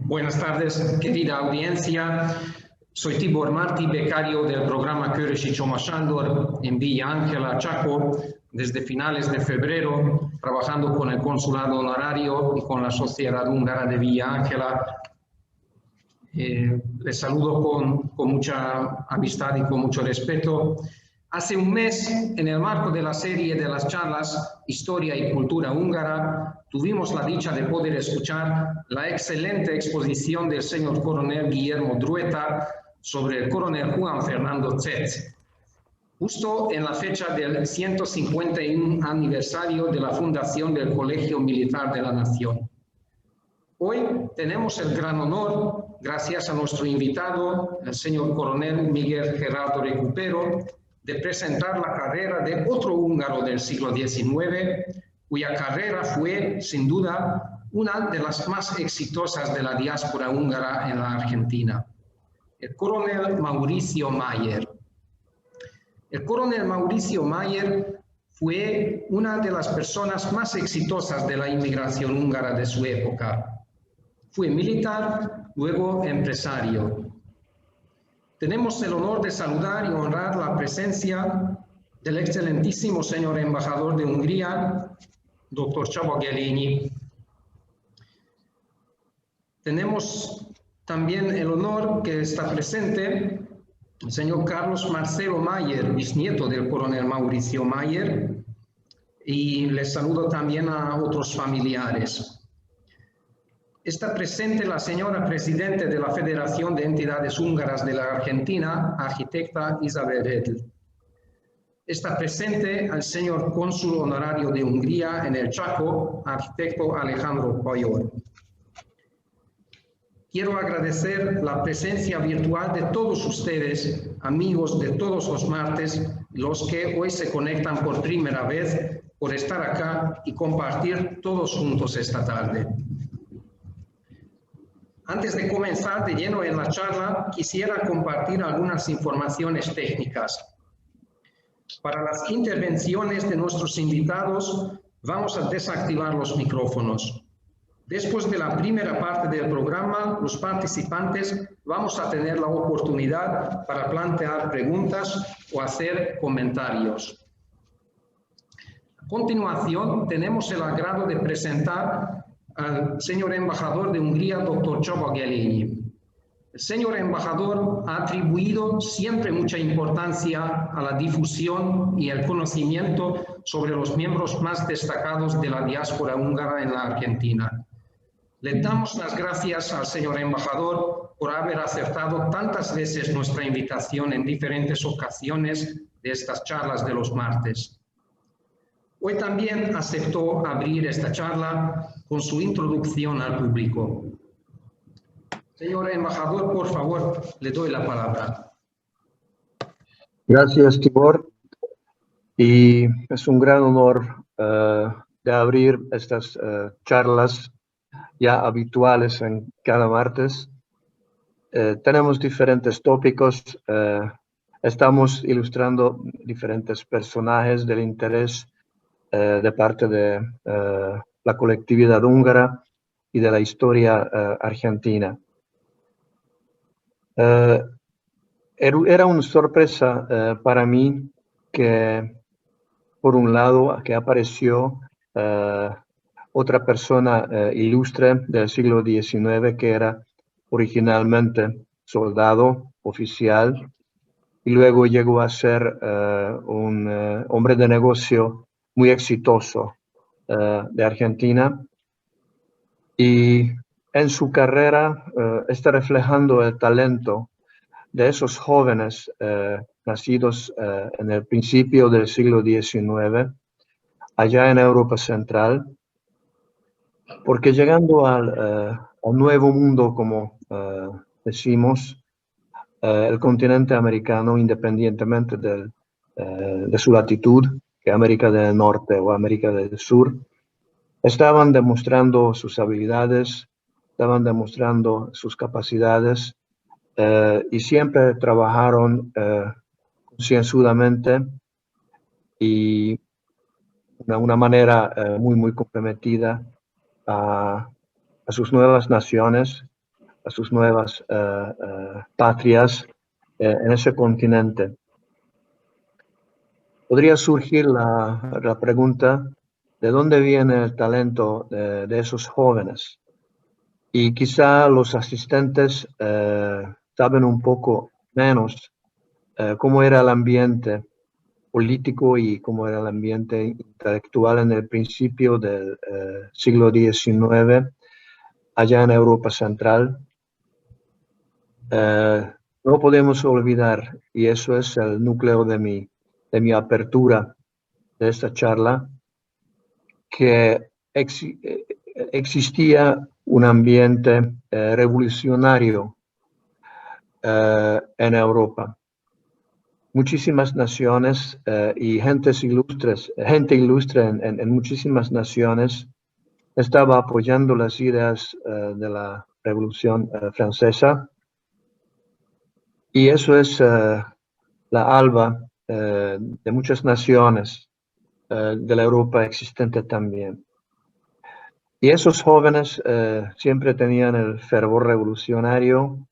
Buenas tardes, querida audiencia. Soy Tibor Martí, becario del programa Kőrösi Csoma Sándor en Villa Ángela, Chaco, desde finales de febrero, trabajando con el consulado honorario y con la Sociedad Húngara de Villa Ángela. Les saludo con mucha amistad y con mucho respeto. Hace un mes, en el marco de la serie de las charlas Historia y Cultura Húngara, tuvimos la dicha de poder escuchar la excelente exposición del señor coronel Guillermo Drueta sobre el coronel Juan Fernando Zet, justo en la fecha del 151 aniversario de la fundación del Colegio Militar de la Nación. Hoy tenemos el gran honor, gracias a nuestro invitado, el señor coronel Miguel Gerardo Recupero, de presentar la carrera de otro húngaro del siglo XIX, cuya carrera fue, sin duda, una de las más exitosas de la diáspora húngara en la Argentina, el coronel Mauricio Mayer. El coronel Mauricio Mayer fue una de las personas más exitosas de la inmigración húngara de su época. Fue militar, luego empresario. Tenemos el honor de saludar y honrar la presencia del excelentísimo señor embajador de Hungría, Dr. Csaba Gelényi. Tenemos también el honor que está presente el señor Carlos Marcelo Mayer, bisnieto del coronel Mauricio Mayer, y les saludo también a otros familiares. Está presente la señora presidente de la Federación de Entidades Húngaras de la Argentina, arquitecta Isabel Redl. Está presente el señor cónsul honorario de Hungría en el Chaco, arquitecto Alejandro Pajor. Quiero agradecer la presencia virtual de todos ustedes, amigos de todos los martes, los que hoy se conectan por primera vez, por estar acá y compartir todos juntos esta tarde. Antes de comenzar de lleno en la charla, quisiera compartir algunas informaciones técnicas. Para las intervenciones de nuestros invitados, vamos a desactivar los micrófonos. Después de la primera parte del programa, los participantes vamos a tener la oportunidad para plantear preguntas o hacer comentarios. A continuación, tenemos el agrado de presentar al señor embajador de Hungría, Dr. Csaba Gelényi. El señor embajador ha atribuido siempre mucha importancia a la difusión y el conocimiento sobre los miembros más destacados de la diáspora húngara en la Argentina. Le damos las gracias al señor embajador por haber aceptado tantas veces nuestra invitación en diferentes ocasiones de estas charlas de los martes. Hoy también aceptó abrir esta charla con su introducción al público. Señor embajador, por favor, le doy la palabra. Gracias, Tibor. Y es un gran honor de abrir estas charlas ya habituales en cada martes. Tenemos diferentes tópicos. Estamos ilustrando diferentes personajes del interés de parte de la colectividad húngara y de la historia argentina. Era una sorpresa para mí que, por un lado, que apareció otra persona ilustre del siglo XIX que era originalmente soldado, oficial, y luego llegó a ser un hombre de negocio muy exitoso de Argentina, y en su carrera está reflejando el talento de esos jóvenes nacidos en el principio del siglo XIX, allá en Europa Central, porque llegando al nuevo mundo, como decimos, el continente americano, independientemente de su latitud, que América del Norte o América del Sur, estaban demostrando sus habilidades, estaban demostrando sus capacidades y siempre trabajaron concienzudamente y de una manera muy comprometida a sus nuevas naciones sus nuevas patrias en ese continente. Podría surgir la pregunta, ¿de dónde viene el talento de esos jóvenes? Y quizá los asistentes saben un poco menos cómo era el ambiente político y cómo era el ambiente intelectual en el principio del siglo XIX, allá en Europa Central. No podemos olvidar, y eso es el núcleo de mi apertura de esta charla, que existía un ambiente revolucionario en Europa. Muchísimas naciones y gente ilustre en muchísimas naciones estaba apoyando las ideas de la Revolución Francesa, y eso es la alba de muchas naciones de la Europa existente también. Y esos jóvenes siempre tenían el fervor revolucionario,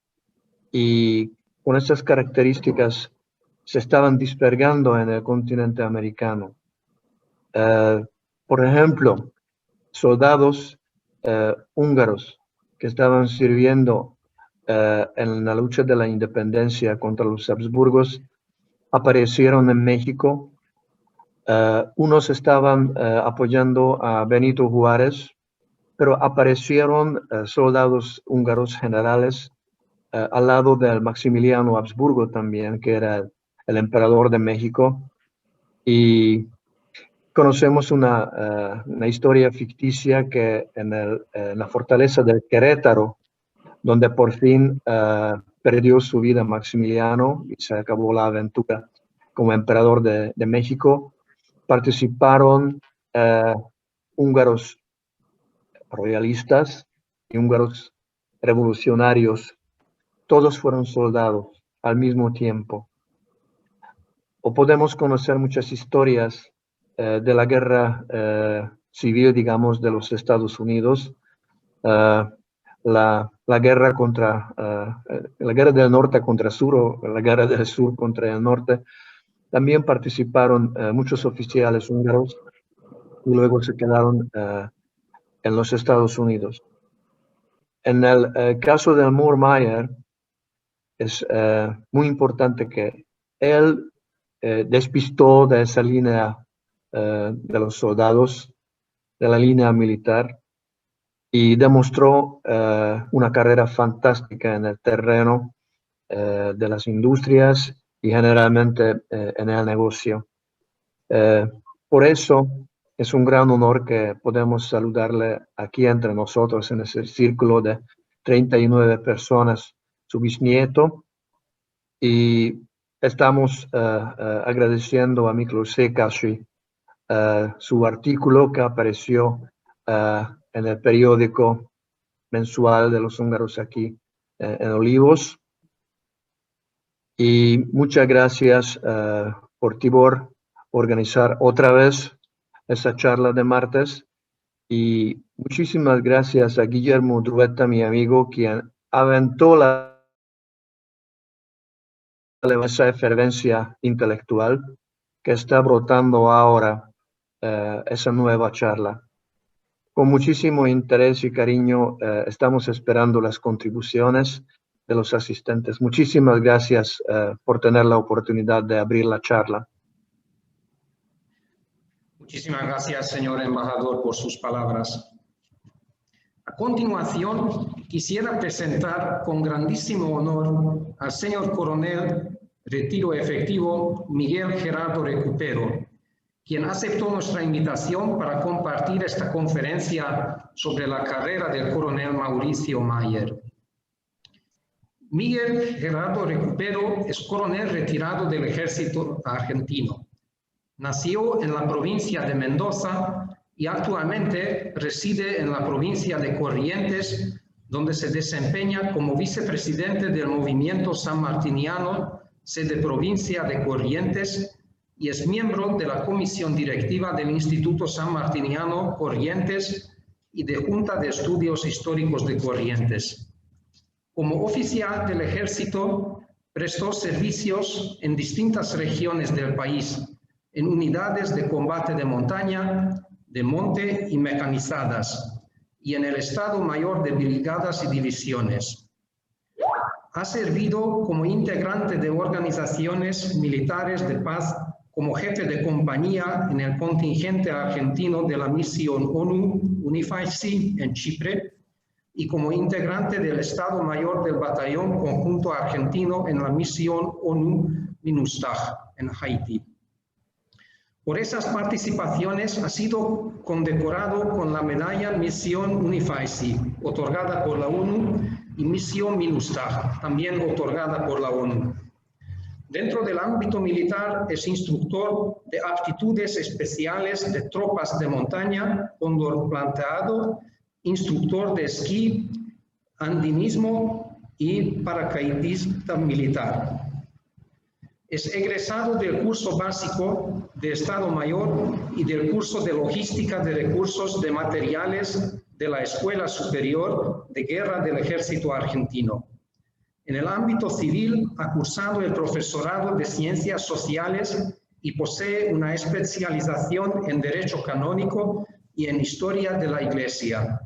y con estas características se estaban dispersando en el continente americano. Por ejemplo, soldados húngaros que estaban sirviendo en la lucha de la independencia contra los Habsburgos aparecieron en México. Unos estaban apoyando a Benito Juárez, pero aparecieron soldados húngaros generales al lado del Maximiliano Habsburgo también, que era el emperador de México. Y conocemos una historia ficticia que en la fortaleza del Querétaro, donde por fin perdió su vida Maximiliano y se acabó la aventura como emperador de México, participaron húngaros royalistas y húngaros revolucionarios. Todos fueron soldados al mismo tiempo. O podemos conocer muchas historias de la guerra civil, digamos, de los Estados Unidos, la guerra la guerra del norte contra el sur, o la guerra del sur contra el norte. También participaron muchos oficiales húngaros y luego se quedaron en los Estados Unidos. En el caso de Moore Mayer, es muy importante que él despistó de esa línea de los soldados, de la línea militar, y demostró una carrera fantástica en el terreno de las industrias y generalmente en el negocio. Por eso es un gran honor que podemos saludarle aquí entre nosotros en ese círculo de 39 personas, su bisnieto, y estamos agradeciendo a Miklós Székely su artículo que apareció en el periódico mensual de los húngaros aquí en Olivos. Y muchas gracias por Tibor organizar otra vez esta charla de martes, y muchísimas gracias a Guillermo Druetta, mi amigo, quien aventó esa efervescencia intelectual que está brotando ahora esa nueva charla. Con muchísimo interés y cariño estamos esperando las contribuciones de los asistentes. Muchísimas gracias por tener la oportunidad de abrir la charla. Muchísimas gracias, señor embajador, por sus palabras. A continuación, quisiera presentar con grandísimo honor al señor coronel retiro efectivo Miguel Gerardo Recupero, quien aceptó nuestra invitación para compartir esta conferencia sobre la carrera del coronel Mauricio Mayer. Miguel Gerardo Recupero es coronel retirado del ejército argentino. Nació en la provincia de Mendoza y actualmente reside en la provincia de Corrientes, donde se desempeña como vicepresidente del movimiento sanmartiniano, sede provincia de Corrientes, y es miembro de la comisión directiva del Instituto Sanmartiniano Corrientes y de Junta de Estudios Históricos de Corrientes. Como oficial del ejército, prestó servicios en distintas regiones del país, en unidades de combate de montaña, de monte y mecanizadas, y en el Estado Mayor de Brigadas y Divisiones. Ha servido como integrante de organizaciones militares de paz, como jefe de compañía en el contingente argentino de la misión ONU UNIFIC en Chipre, y como integrante del Estado Mayor del Batallón Conjunto Argentino en la misión ONU MINUSTAH en Haití. Por esas participaciones ha sido condecorado con la medalla Misión UNIFIC, otorgada por la ONU, y Misión MINUSTAH, también otorgada por la ONU. Dentro del ámbito militar es instructor de aptitudes especiales de tropas de montaña, cóndor plateado, instructor de esquí, andinismo y paracaidista militar. Es egresado del curso básico de Estado Mayor y del curso de Logística de Recursos de Materiales de la Escuela Superior de Guerra del Ejército Argentino. En el ámbito civil ha cursado el profesorado de Ciencias Sociales y posee una especialización en Derecho Canónico y en Historia de la Iglesia.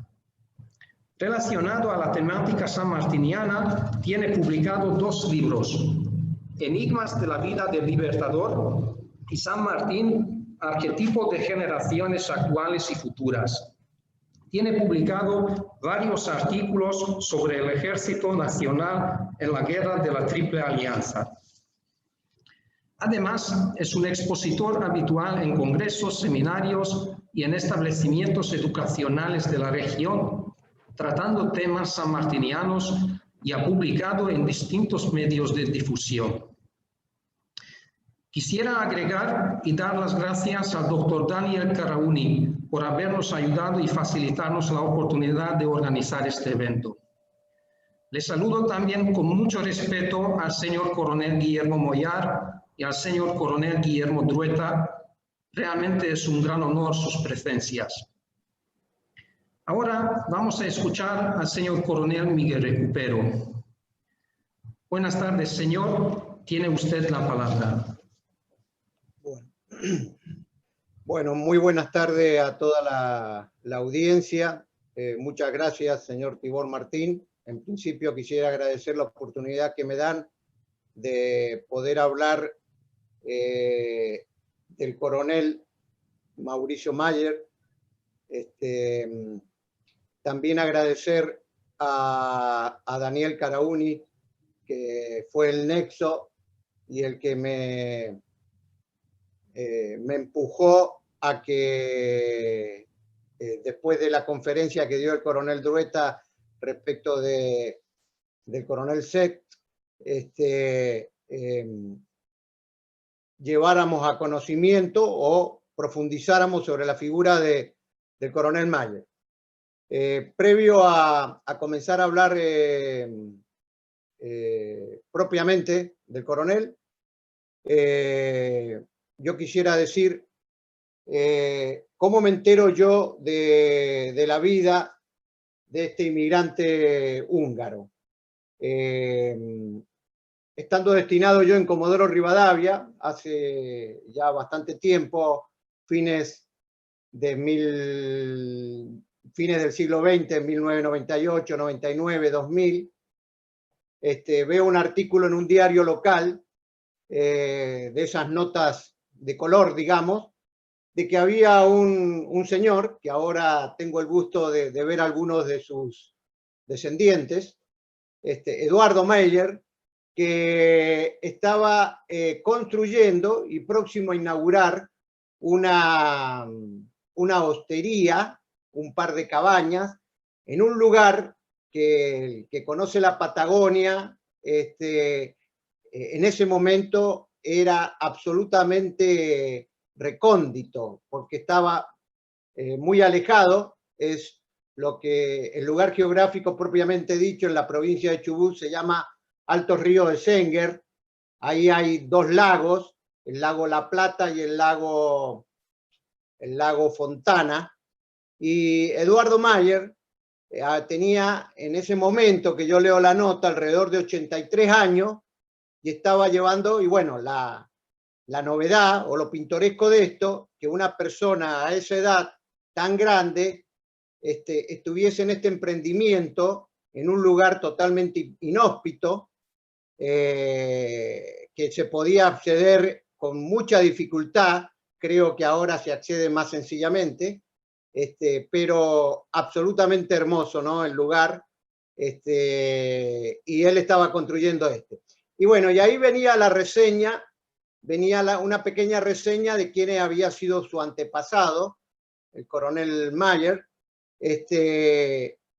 Relacionado a la temática sanmartiniana, tiene publicado 2 libros: Enigmas de la vida del Libertador y San Martín, arquetipo de generaciones actuales y futuras. Tiene publicado varios artículos sobre el Ejército Nacional en la Guerra de la Triple Alianza. Además, es un expositor habitual en congresos, seminarios y en establecimientos educacionales de la región, tratando temas sanmartinianos, y ha publicado en distintos medios de difusión. Quisiera agregar y dar las gracias al doctor Daniel Carauni por habernos ayudado y facilitarnos la oportunidad de organizar este evento. Les saludo también con mucho respeto al señor coronel Guillermo Moyar y al señor coronel Guillermo Drueta. Realmente es un gran honor sus presencias. Ahora vamos a escuchar al señor coronel Miguel Recupero. Buenas tardes, señor. Tiene usted la palabra. Bueno, muy buenas tardes a toda la audiencia. Muchas gracias, señor Tibor Martín. En principio quisiera agradecer la oportunidad que me dan de poder hablar del coronel Mauricio Mayer. También agradecer a Daniel Carauni, que fue el nexo y el que me empujó a que después de la conferencia que dio el coronel Drueta respecto del coronel Sect, lleváramos a conocimiento o profundizáramos sobre la figura del coronel Mayer. Previo a comenzar a hablar propiamente del coronel, yo quisiera decir cómo me entero yo de la vida de este inmigrante húngaro. Estando destinado yo en Comodoro Rivadavia hace ya bastante tiempo, fines del siglo XX, 1998, 99, 2000, veo un artículo en un diario local, de esas notas de color, digamos, de que había un señor, que ahora tengo el gusto de ver algunos de sus descendientes, Eduardo Mayer, que estaba construyendo y próximo a inaugurar una hostería, un par de cabañas, en un lugar que conoce la Patagonia, en ese momento era absolutamente recóndito, porque estaba muy alejado. Es el lugar geográfico propiamente dicho en la provincia de Chubut se llama Alto Río de Senger. Ahí hay 2 lagos, el lago La Plata y el lago Fontana. Y Eduardo Mayer tenía en ese momento que yo leo la nota alrededor de 83 años y estaba llevando, y bueno, la novedad o lo pintoresco de esto, que una persona a esa edad tan grande estuviese en este emprendimiento en un lugar totalmente inhóspito, que se podía acceder con mucha dificultad. Creo que ahora se accede más sencillamente, pero absolutamente hermoso, ¿no? El lugar, y él estaba construyendo Y bueno, y ahí venía la reseña, venía una pequeña reseña de quién había sido su antepasado, el coronel Mayer.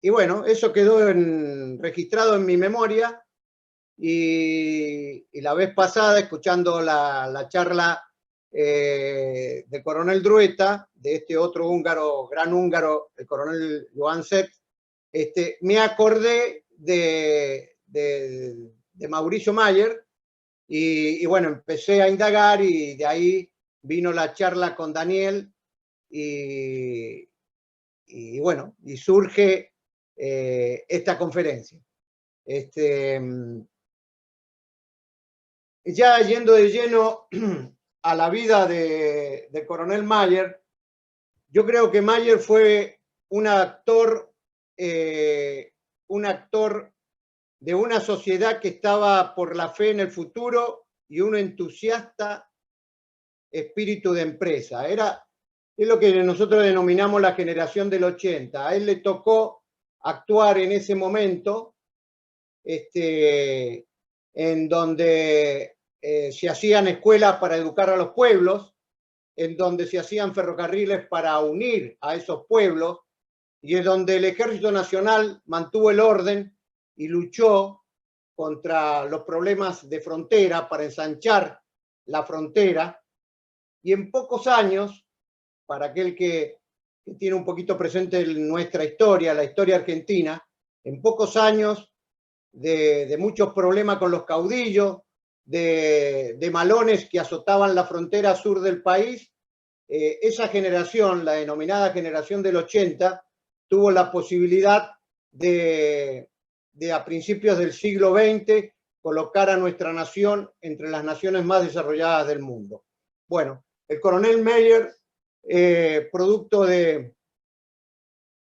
Y bueno, eso quedó registrado en mi memoria, y la vez pasada, escuchando la charla del coronel Drueta, de este otro húngaro, gran húngaro, el coronel Johan Sepp, me acordé de Mauricio Mayer, y bueno, empecé a indagar, y de ahí vino la charla con Daniel, y bueno, y surge esta conferencia. Ya yendo de lleno a la vida de coronel Mayer, yo creo que Mayer fue un actor de una sociedad que estaba por la fe en el futuro y un entusiasta espíritu de empresa. Es lo que nosotros denominamos la generación del 80. A él le tocó actuar en ese momento, en donde se hacían escuelas para educar a los pueblos, en donde se hacían ferrocarriles para unir a esos pueblos, y en donde el Ejército Nacional mantuvo el orden y luchó contra los problemas de frontera para ensanchar la frontera. Y en pocos años, para aquel que tiene un poquito presente nuestra historia, la historia argentina, en pocos años de muchos problemas con los caudillos, de malones que azotaban la frontera sur del país, esa generación, la denominada generación del 80, tuvo la posibilidad de a principios del siglo XX colocar a nuestra nación entre las naciones más desarrolladas del mundo. Bueno, el coronel Mayer, producto de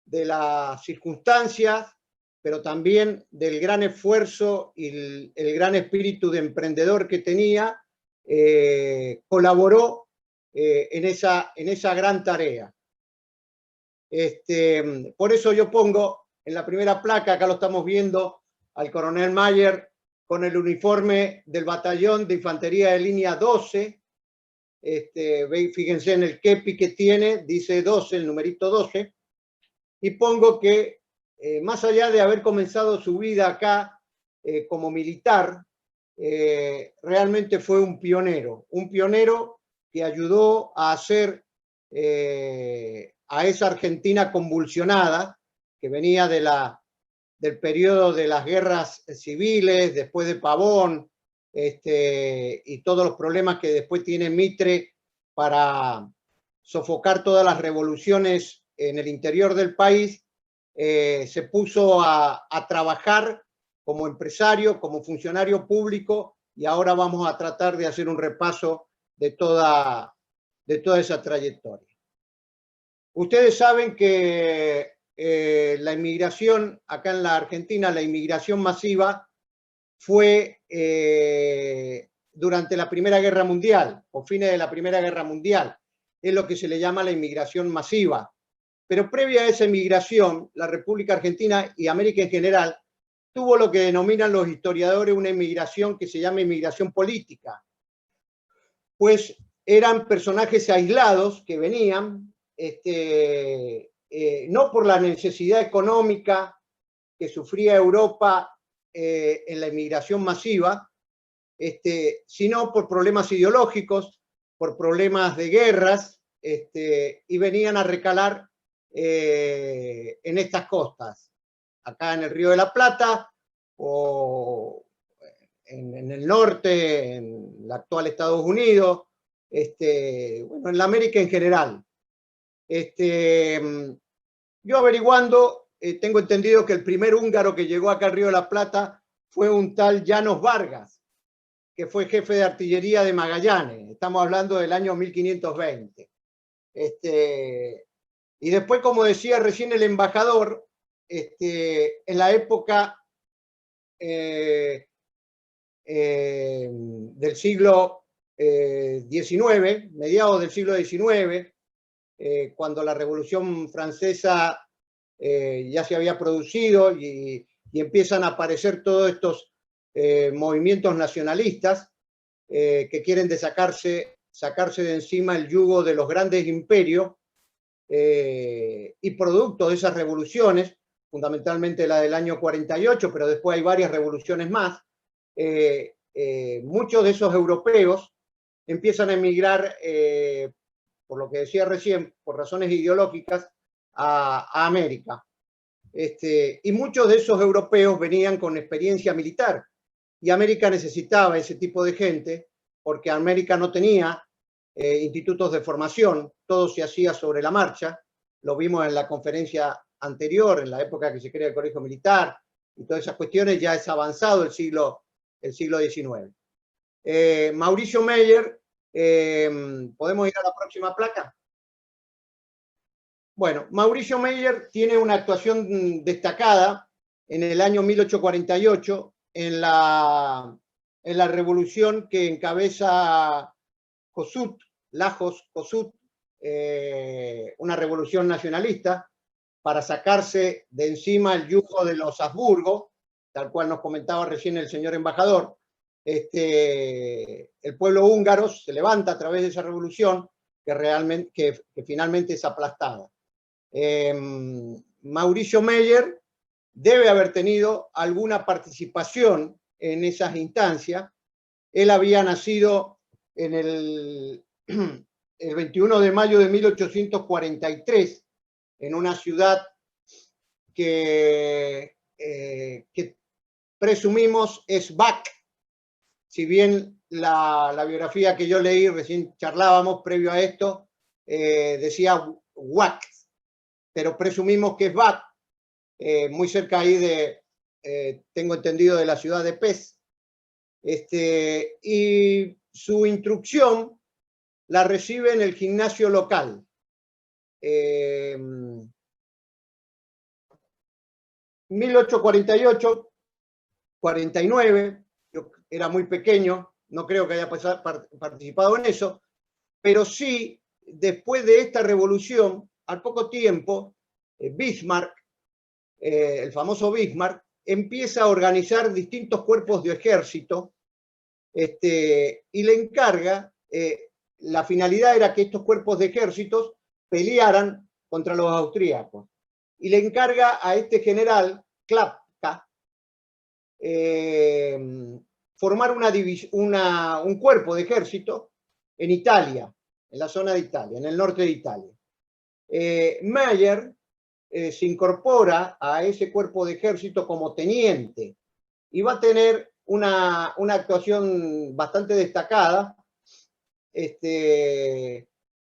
las circunstancias, pero también del gran esfuerzo y el gran espíritu de emprendedor que tenía, colaboró en esa gran tarea. Por eso yo pongo en la primera placa, acá lo estamos viendo, al coronel Mayer con el uniforme del batallón de infantería de línea 12. Fíjense en el kepi que tiene, dice 12, el numerito 12. Y pongo que más allá de haber comenzado su vida acá como militar, realmente fue un pionero que ayudó a hacer a esa Argentina convulsionada, que venía del periodo de las guerras civiles, después de Pavón, y todos los problemas que después tiene Mitre para sofocar todas las revoluciones en el interior del país, se puso a trabajar como empresario, como funcionario público, y ahora vamos a tratar de hacer un repaso de toda esa trayectoria. Ustedes saben que la inmigración, acá en la Argentina, la inmigración masiva fue durante la Primera Guerra Mundial, o fines de la Primera Guerra Mundial. Es lo que se le llama la inmigración masiva. Pero previa a esa inmigración, la República Argentina y América en general tuvo lo que denominan los historiadores una inmigración que se llama inmigración política. Pues eran personajes aislados que venían, no por la necesidad económica que sufría Europa en la inmigración masiva, sino por problemas ideológicos, por problemas de guerras, y venían a recalar en estas costas, acá en el Río de la Plata, o en el norte, en el actual Estados Unidos, bueno, en la América en general. Yo averiguando, tengo entendido que el primer húngaro que llegó acá al Río de la Plata fue un tal Llanos Vargas, que fue jefe de artillería de Magallanes. Estamos hablando del año 1520. Y después, como decía recién el embajador, en la época del siglo XIX, mediados del siglo XIX, cuando la Revolución Francesa ya se había producido y empiezan a aparecer todos estos movimientos nacionalistas que quieren sacarse de encima el yugo de los grandes imperios, y producto de esas revoluciones, fundamentalmente la del año 48, pero después hay varias revoluciones más, muchos de esos europeos empiezan a emigrar, por lo que decía recién, por razones ideológicas, a América. Y muchos de esos europeos venían con experiencia militar, y América necesitaba ese tipo de gente, porque América no tenía institutos de formación, todo se hacía sobre la marcha. Lo vimos en la conferencia anterior, en la época que se crea el Colegio Militar, y todas esas cuestiones. Ya es avanzado el siglo XIX. Mauricio Meyer, ¿podemos ir a la próxima placa? Bueno, Mauricio Meyer tiene una actuación destacada en el año 1848 en la revolución que encabeza Kossuth, Lajos Kossuth, una revolución nacionalista para sacarse de encima el yugo de los Habsburgo, tal cual nos comentaba recién el señor embajador. El pueblo húngaro se levanta a través de esa revolución que finalmente es aplastada. Mauricio Meyer debe haber tenido alguna participación en esas instancias. Él había nacido en el 21 de mayo de 1843 en una ciudad que presumimos es Bac, si bien la biografía que yo leí, recién charlábamos previo a esto, decía Huac, pero presumimos que es Bac, muy cerca ahí tengo entendido, de la ciudad de Pez. Y su instrucción la recibe en el gimnasio local. 1848, 49, yo era muy pequeño, no creo que haya participado en eso, pero sí, después de esta revolución, al poco tiempo, Bismarck, el famoso Bismarck, empieza a organizar distintos cuerpos de ejército, y le encarga, la finalidad era que estos cuerpos de ejércitos pelearan contra los austríacos, y le encarga a este general, Klapka, formar un cuerpo de ejército en Italia, en la zona de Italia, en el norte de Italia. Meyer se incorpora a ese cuerpo de ejército como teniente y va a tener una actuación bastante destacada,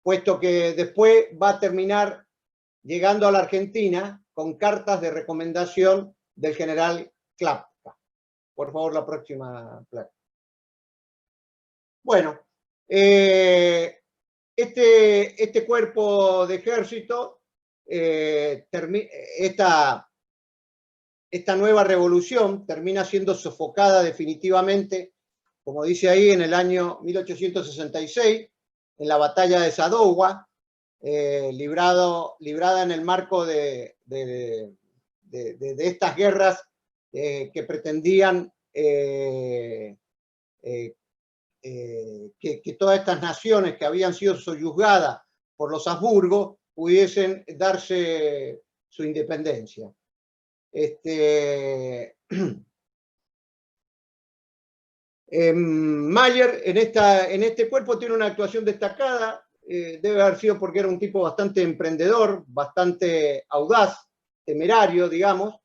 puesto que después va a terminar llegando a la Argentina con cartas de recomendación del general Klapka. Por favor, la próxima placa. Bueno, este cuerpo de ejército, esta nueva revolución termina siendo sofocada definitivamente, como dice ahí, en el año 1866, en la batalla de Sadowa, librada en el marco de estas guerras que pretendían que todas estas naciones que habían sido soyuzgadas por los Habsburgo pudiesen darse su independencia. Meyer en este cuerpo tiene una actuación destacada, debe haber sido porque era un tipo bastante emprendedor, bastante audaz, temerario, digamos,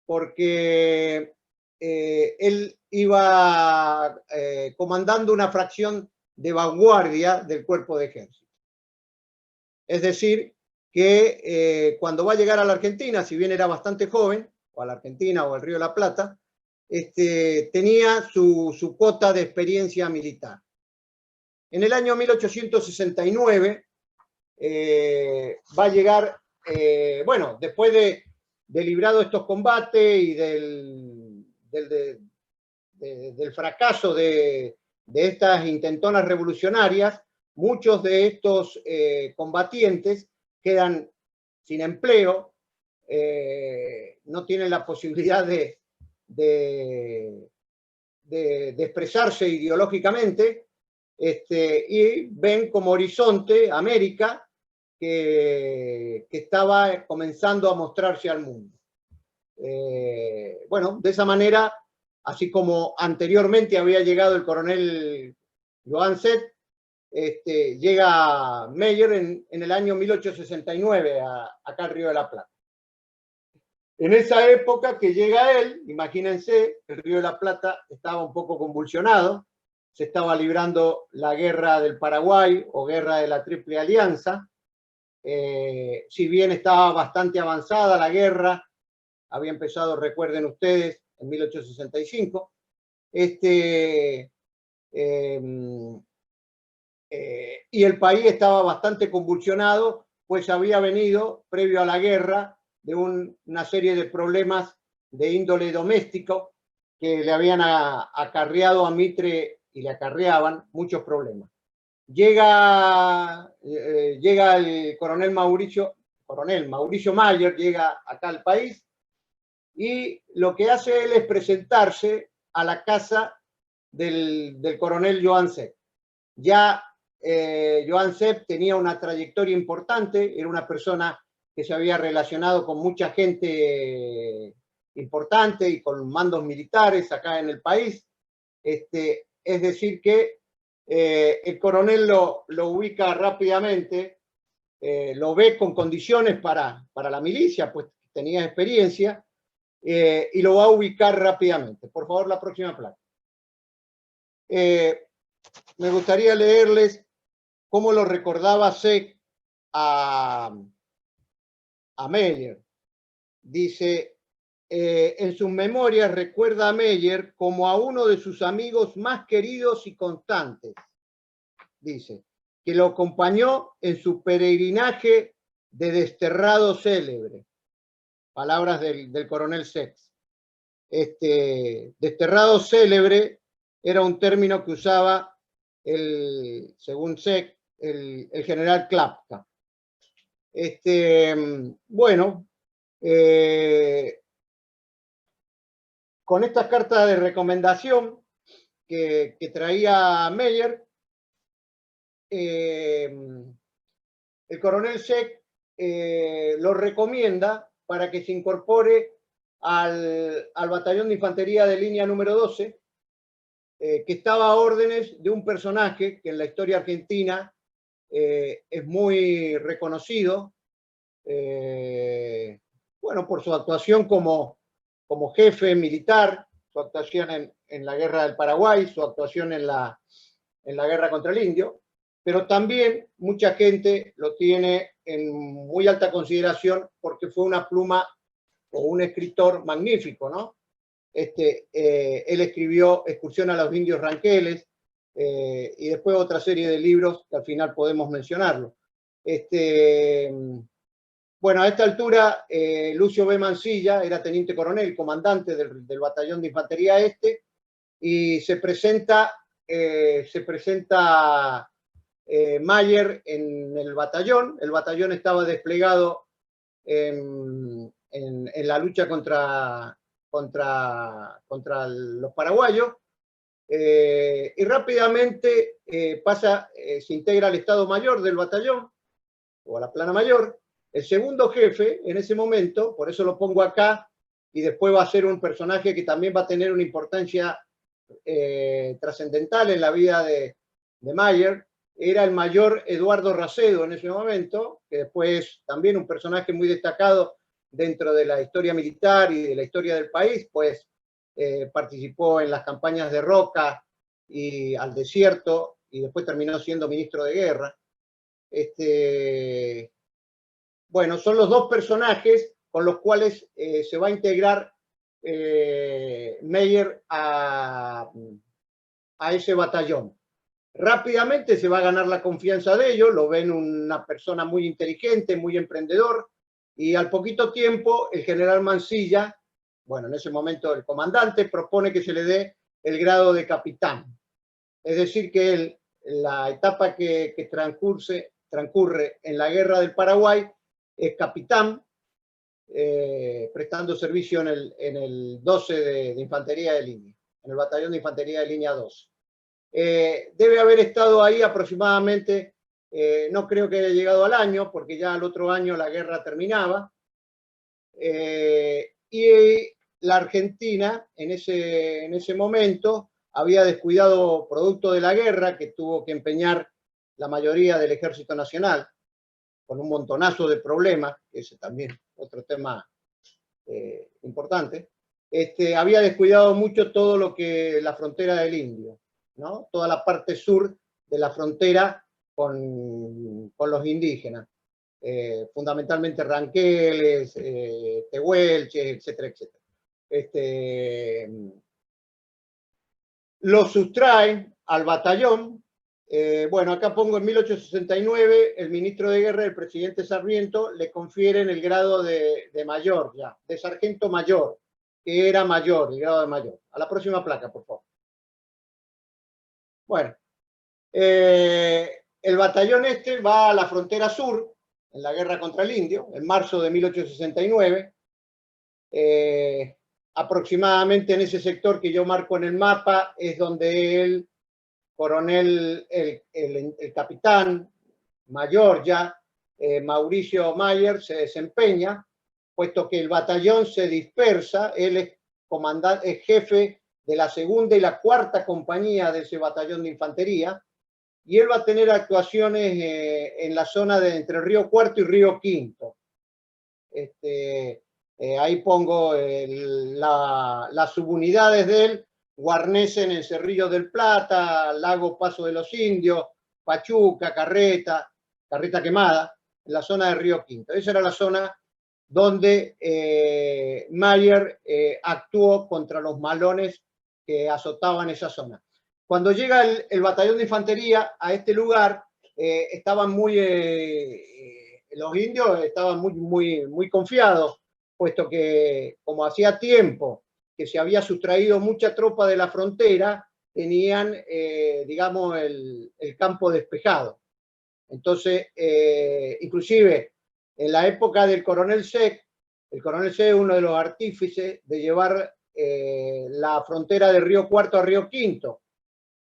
porque él iba comandando una fracción de vanguardia del cuerpo de ejército. Es decir, que cuando va a llegar a la Argentina, si bien era bastante joven, o a la Argentina o al Río de la Plata, tenía su cuota de experiencia militar. En el año 1869 va a llegar, bueno, después de librado estos combates y del fracaso de estas intentonas revolucionarias, muchos de estos combatientes quedan sin empleo, no tienen la posibilidad de expresarse ideológicamente, y ven como horizonte América, que estaba comenzando a mostrarse al mundo. Bueno, de esa manera, así como anteriormente había llegado el coronel Joan Set, llega Meyer en el año 1869 acá al Río de la Plata. En esa época que llega él, imagínense, el Río de la Plata estaba un poco convulsionado, se estaba librando la guerra del Paraguay o guerra de la Triple Alianza. Si bien estaba bastante avanzada la guerra, había empezado, recuerden ustedes, en 1865, y el país estaba bastante convulsionado, pues había venido, previo a la guerra, de una serie de problemas de índole doméstico que le habían acarreado a Mitre y le acarreaban muchos problemas. Llega el coronel Mauricio Mayer, llega acá al país, y lo que hace él es presentarse a la casa del coronel Joan Sep. Ya Joan Sep tenía una trayectoria importante, era una persona que se había relacionado con mucha gente importante y con mandos militares acá en el país. Es decir que el coronel lo ubica rápidamente, lo ve con condiciones para la milicia, pues tenía experiencia, y lo va a ubicar rápidamente. Por favor, la próxima placa. Me gustaría leerles cómo lo recordaba Sek a Meyer. Dice, en sus memorias recuerda a Meyer como a uno de sus amigos más queridos y constantes. Dice, que lo acompañó en su peregrinaje de desterrado célebre. Palabras del coronel Sek. Desterrado célebre era un término que usaba, según Sek, el general Klapka. Bueno, con estas cartas de recomendación que traía Meyer, el coronel Sek lo recomienda para que se incorpore al batallón de infantería de línea número 12, que estaba a órdenes de un personaje que en la historia argentina es muy reconocido, bueno, por su actuación como jefe militar, su actuación en la guerra del Paraguay, su actuación en la guerra contra el indio, pero también mucha gente lo tiene en muy alta consideración porque fue una pluma o un escritor magnífico, ¿no? Él escribió Excursión a los indios Ranqueles, y después otra serie de libros que al final podemos mencionarlo. Bueno, a esta altura, Lucio B. Mansilla era teniente coronel, comandante del batallón de infantería y se presenta Mayer en el batallón estaba desplegado en la lucha contra los paraguayos, y rápidamente se integra al Estado Mayor del batallón, o a la plana mayor. El segundo jefe, en ese momento, por eso lo pongo acá, y después va a ser un personaje que también va a tener una importancia trascendental en la vida de Mayer, era el mayor Eduardo Racedo en ese momento, que después es también un personaje muy destacado dentro de la historia militar y de la historia del país, pues participó en las campañas de Roca y al desierto, y después terminó siendo ministro de guerra. bueno, son los dos personajes con los cuales se va a integrar Meyer a ese batallón. Rápidamente se va a ganar la confianza de ellos, lo ven una persona muy inteligente, muy emprendedor, y al poquito tiempo el general Mansilla, bueno, en ese momento el comandante, propone que se le dé el grado de capitán. Es decir, que él, la etapa que transcurre en la guerra del Paraguay, es capitán, prestando servicio en el 12 de Infantería de Línea, en el Batallón de Infantería de Línea 12. Debe haber estado ahí aproximadamente, no creo que haya llegado al año, porque ya al otro año la guerra terminaba, y la Argentina en ese momento había descuidado, producto de la guerra, que tuvo que empeñar la mayoría del Ejército Nacional, con un montonazo de problemas, que ese también otro tema importante, había descuidado mucho todo lo que la frontera del Indio, ¿no? Toda la parte sur de la frontera con los indígenas, fundamentalmente ranqueles, tehuelches, etcétera, etcétera. Lo sustrae al batallón. Bueno, acá pongo en 1869, el ministro de Guerra, el presidente Sarmiento, le confieren el grado de mayor, ya, de sargento mayor, que era mayor, el grado de mayor. A la próxima placa, por favor. Bueno, el batallón va a la frontera sur, en la guerra contra el indio, en marzo de 1869. Aproximadamente en ese sector que yo marco en el mapa es donde el coronel, el capitán mayor ya, Mauricio Mayer, se desempeña, puesto que el batallón se dispersa. Él es comandante, es jefe de la segunda y la cuarta compañía de ese batallón de infantería, y él va a tener actuaciones en la zona de entre Río Cuarto y Río Quinto. Ahí pongo las subunidades de él: guarnecen en Cerrillo del Plata, Lago Paso de los Indios, Pachuca, Carreta Quemada, en la zona de Río Quinto. Esa era la zona donde Mayer actuó contra los malones que azotaban esa zona. Cuando llega el batallón de infantería a este lugar, estaban los indios estaban muy confiados, puesto que, como hacía tiempo que se había sustraído mucha tropa de la frontera, tenían, digamos, el campo despejado. Entonces, inclusive en la época del coronel Seck, el coronel Seck es uno de los artífices de llevar la frontera de Río Cuarto a Río Quinto.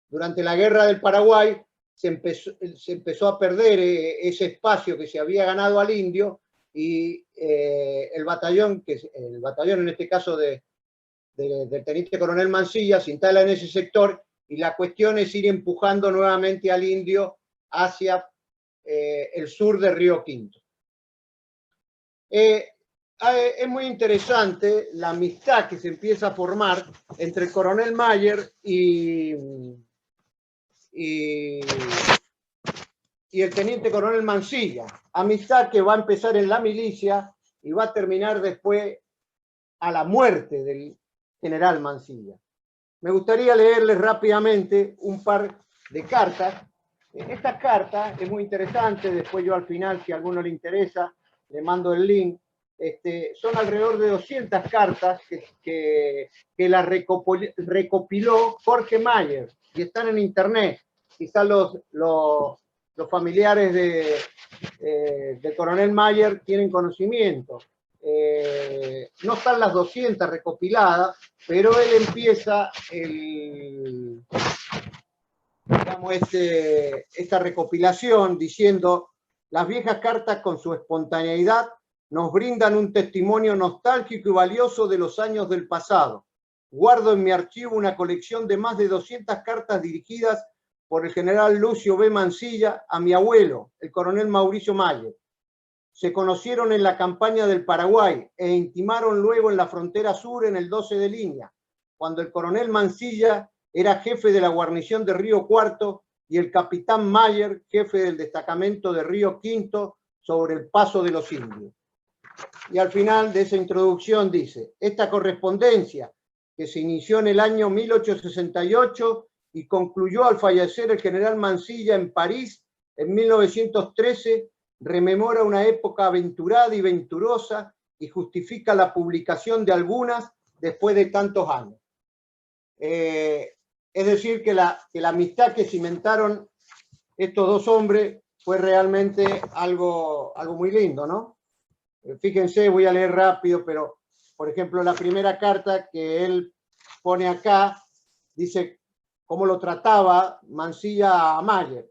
Durante la guerra del Paraguay se empezó a perder ese espacio que se había ganado al indio, y el batallón en este caso del teniente coronel Mansilla, se instala en ese sector, y la cuestión es ir empujando nuevamente al indio hacia el sur de Río Quinto. Es muy interesante la amistad que se empieza a formar entre el coronel Mayer y el teniente coronel Mansilla. Amistad que va a empezar en la milicia y va a terminar después a la muerte del general Mansilla. Me gustaría leerles rápidamente un par de cartas. Esta carta es muy interesante, después yo al final, si a alguno le interesa, le mando el link. Son alrededor de 200 cartas que las recopiló Jorge Mayer, y están en internet. Quizás los familiares de coronel Mayer tienen conocimiento. No están las 200 recopiladas, pero él empieza esta recopilación diciendo: las viejas cartas, con su espontaneidad, nos brindan un testimonio nostálgico y valioso de los años del pasado. Guardo en mi archivo una colección de más de 200 cartas dirigidas por el general Lucio B. Mansilla a mi abuelo, el coronel Mauricio Mayer. Se conocieron en la campaña del Paraguay e intimaron luego en la frontera sur, en el 12 de Línea, cuando el coronel Mansilla era jefe de la guarnición de Río Cuarto y el capitán Mayer, jefe del destacamento de Río Quinto, sobre el paso de los indios. Y al final de esa introducción dice, esta correspondencia que se inició en el año 1868 y concluyó al fallecer el general Mansilla en París en 1913, rememora una época aventurada y venturosa y justifica la publicación de algunas después de tantos años. Es decir, que la amistad que cimentaron estos dos hombres fue realmente algo muy lindo, ¿no? Fíjense, voy a leer rápido, pero, por ejemplo, la primera carta que él pone acá, dice cómo lo trataba Mansilla a Mayer.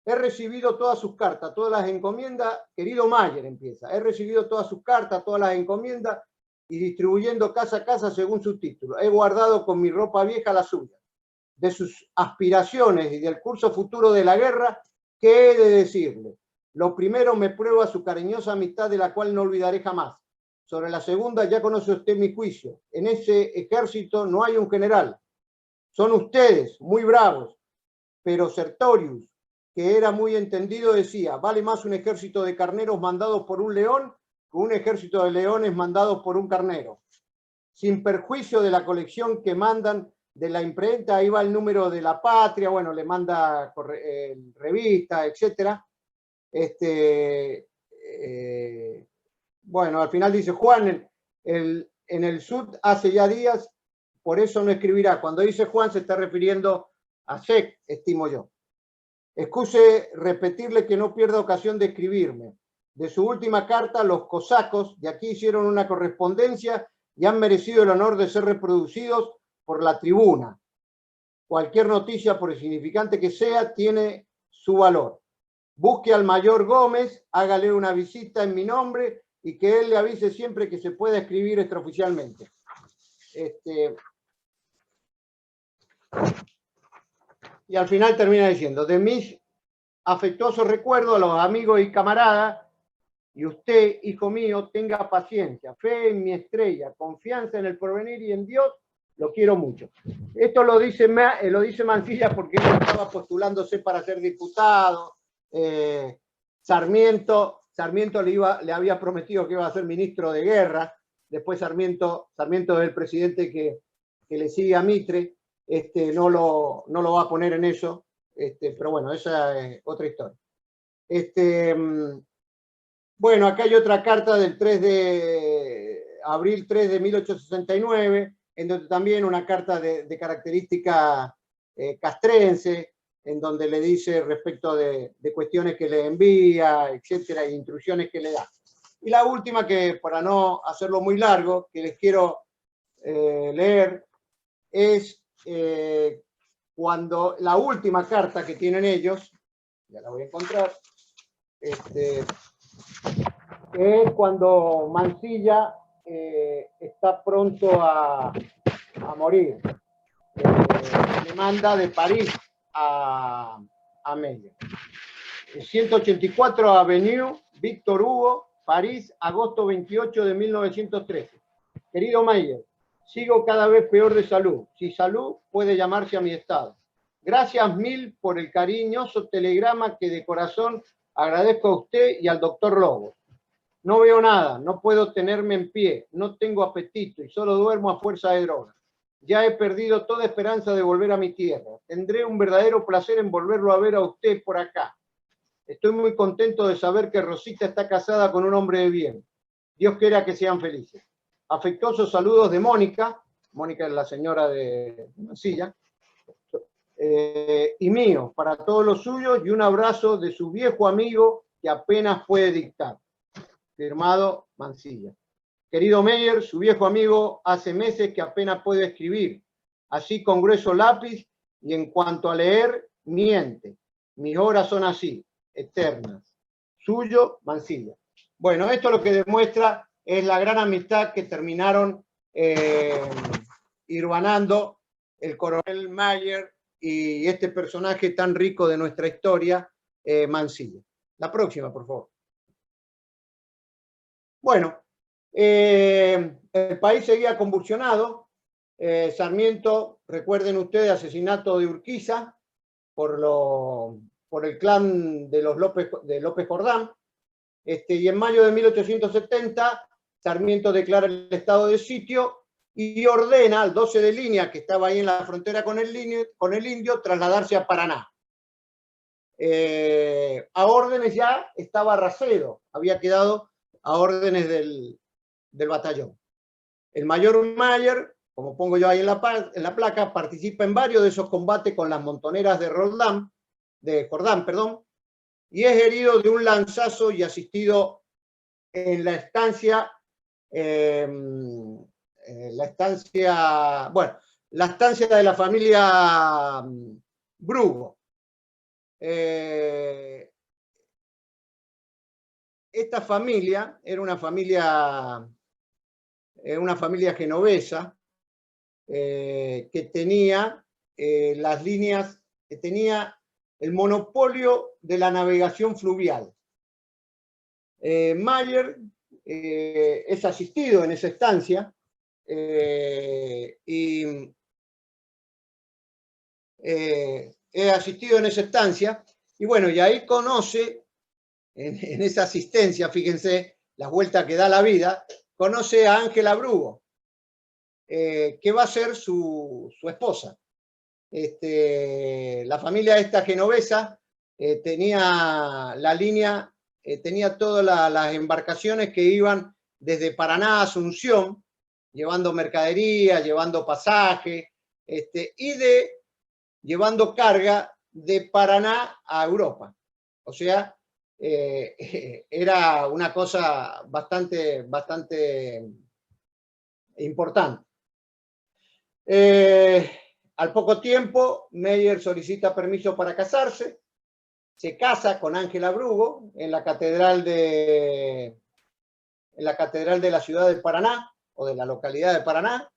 He recibido todas sus cartas, todas las encomiendas, querido Mayer, empieza, he recibido todas sus cartas, todas las encomiendas, y distribuyendo casa a casa según su título. He guardado con mi ropa vieja la suya. De sus aspiraciones y del curso futuro de la guerra, ¿qué he de decirle? Lo primero, me prueba su cariñosa amistad, de la cual no olvidaré jamás. Sobre la segunda, ya conoce usted mi juicio. En ese ejército no hay un general. Son ustedes, muy bravos. Pero Sertorius, que era muy entendido, decía, vale más un ejército de carneros mandados por un león que un ejército de leones mandados por un carnero. Sin perjuicio de la colección que mandan de la imprenta, ahí va el número de La Patria, bueno, le manda revista, etcétera. Bueno, al final dice Juan, en el sud hace ya días, por eso no escribirá. Cuando dice Juan se está refiriendo a Sec, estimo yo. Excuse repetirle que no pierda ocasión de escribirme. De su última carta, los cosacos de aquí hicieron una correspondencia y han merecido el honor de ser reproducidos por la tribuna. Cualquier noticia, por insignificante que sea, tiene su valor. Busque al mayor Gómez, hágale una visita en mi nombre y que él le avise siempre que se pueda escribir extraoficialmente. Y al final termina diciendo, de mis afectuosos recuerdos a los amigos y camaradas, y usted, hijo mío, tenga paciencia, fe en mi estrella, confianza en el porvenir y en Dios, lo quiero mucho. Esto lo dice Mansilla porque él estaba postulándose para ser diputado. Sarmiento le había prometido que iba a ser ministro de guerra. Después Sarmiento es el presidente que le sigue a Mitre. No lo va a poner en eso. Pero bueno, esa es otra historia. Bueno, acá hay otra carta del abril 3 de 1869, en donde también una carta de característica castrense, en donde le dice respecto de cuestiones que le envía, etcétera, e instrucciones que le da. Y la última, que para no hacerlo muy largo, que les quiero leer, es cuando la última carta que tienen ellos, ya la voy a encontrar, es cuando Mansilla está pronto a morir. Le manda de París a Meyer. 184 Avenue, Víctor Hugo, París, agosto 28 de 1913. Querido Meyer, sigo cada vez peor de salud. Si salud puede llamarse a mi estado. Gracias mil por el cariñoso telegrama que de corazón agradezco a usted y al doctor Lobo. No veo nada, no puedo tenerme en pie, no tengo apetito y solo duermo a fuerza de droga. Ya he perdido toda esperanza de volver a mi tierra. Tendré un verdadero placer en volverlo a ver a usted por acá. Estoy muy contento de saber que Rosita está casada con un hombre de bien. Dios quiera que sean felices. Afectuosos saludos de Mónica. Mónica es la señora de Mansilla. Y mío, para todos los suyos, y un abrazo de su viejo amigo que apenas puede dictar. Firmado Mansilla. Querido Meyer, su viejo amigo hace meses que apenas puede escribir, así con grueso lápiz, y en cuanto a leer, miente. Mis horas son así, eternas. Suyo, Mansilla. Bueno, esto lo que demuestra es la gran amistad que terminaron irvanando el coronel Meyer y este personaje tan rico de nuestra historia, Mansilla. La próxima, por favor. Bueno, el país seguía convulsionado. Sarmiento, recuerden ustedes, asesinato de Urquiza por el clan de López Jordán. Y en mayo de 1870, Sarmiento declara el estado de sitio y ordena al 12 de línea, que estaba ahí en la frontera con el indio, trasladarse a Paraná. A órdenes ya estaba Racedo, había quedado a órdenes del batallón. El mayor Mayer, como pongo yo ahí en la placa, participa en varios de esos combates con las montoneras de Jordán, y es herido de un lanzazo y asistido en la estancia, la estancia de la familia Brugo. Esta familia era una familia genovesa que tenía las líneas, que tenía el monopolio de la navegación fluvial. Mayer es asistido en esa estancia y bueno, y ahí conoce, en esa asistencia, fíjense, la vuelta que da la vida, conoce a Ángela Brugo, que va a ser su esposa. La familia esta genovesa tenía la línea, tenía todas las embarcaciones que iban desde Paraná a Asunción, llevando mercadería, llevando pasaje, llevando carga de Paraná a Europa. O sea, era una cosa bastante importante. Al poco tiempo, Meyer solicita permiso para casarse, se casa con Ángela Brugo en la catedral de la ciudad de Paraná, o de la localidad de Paraná,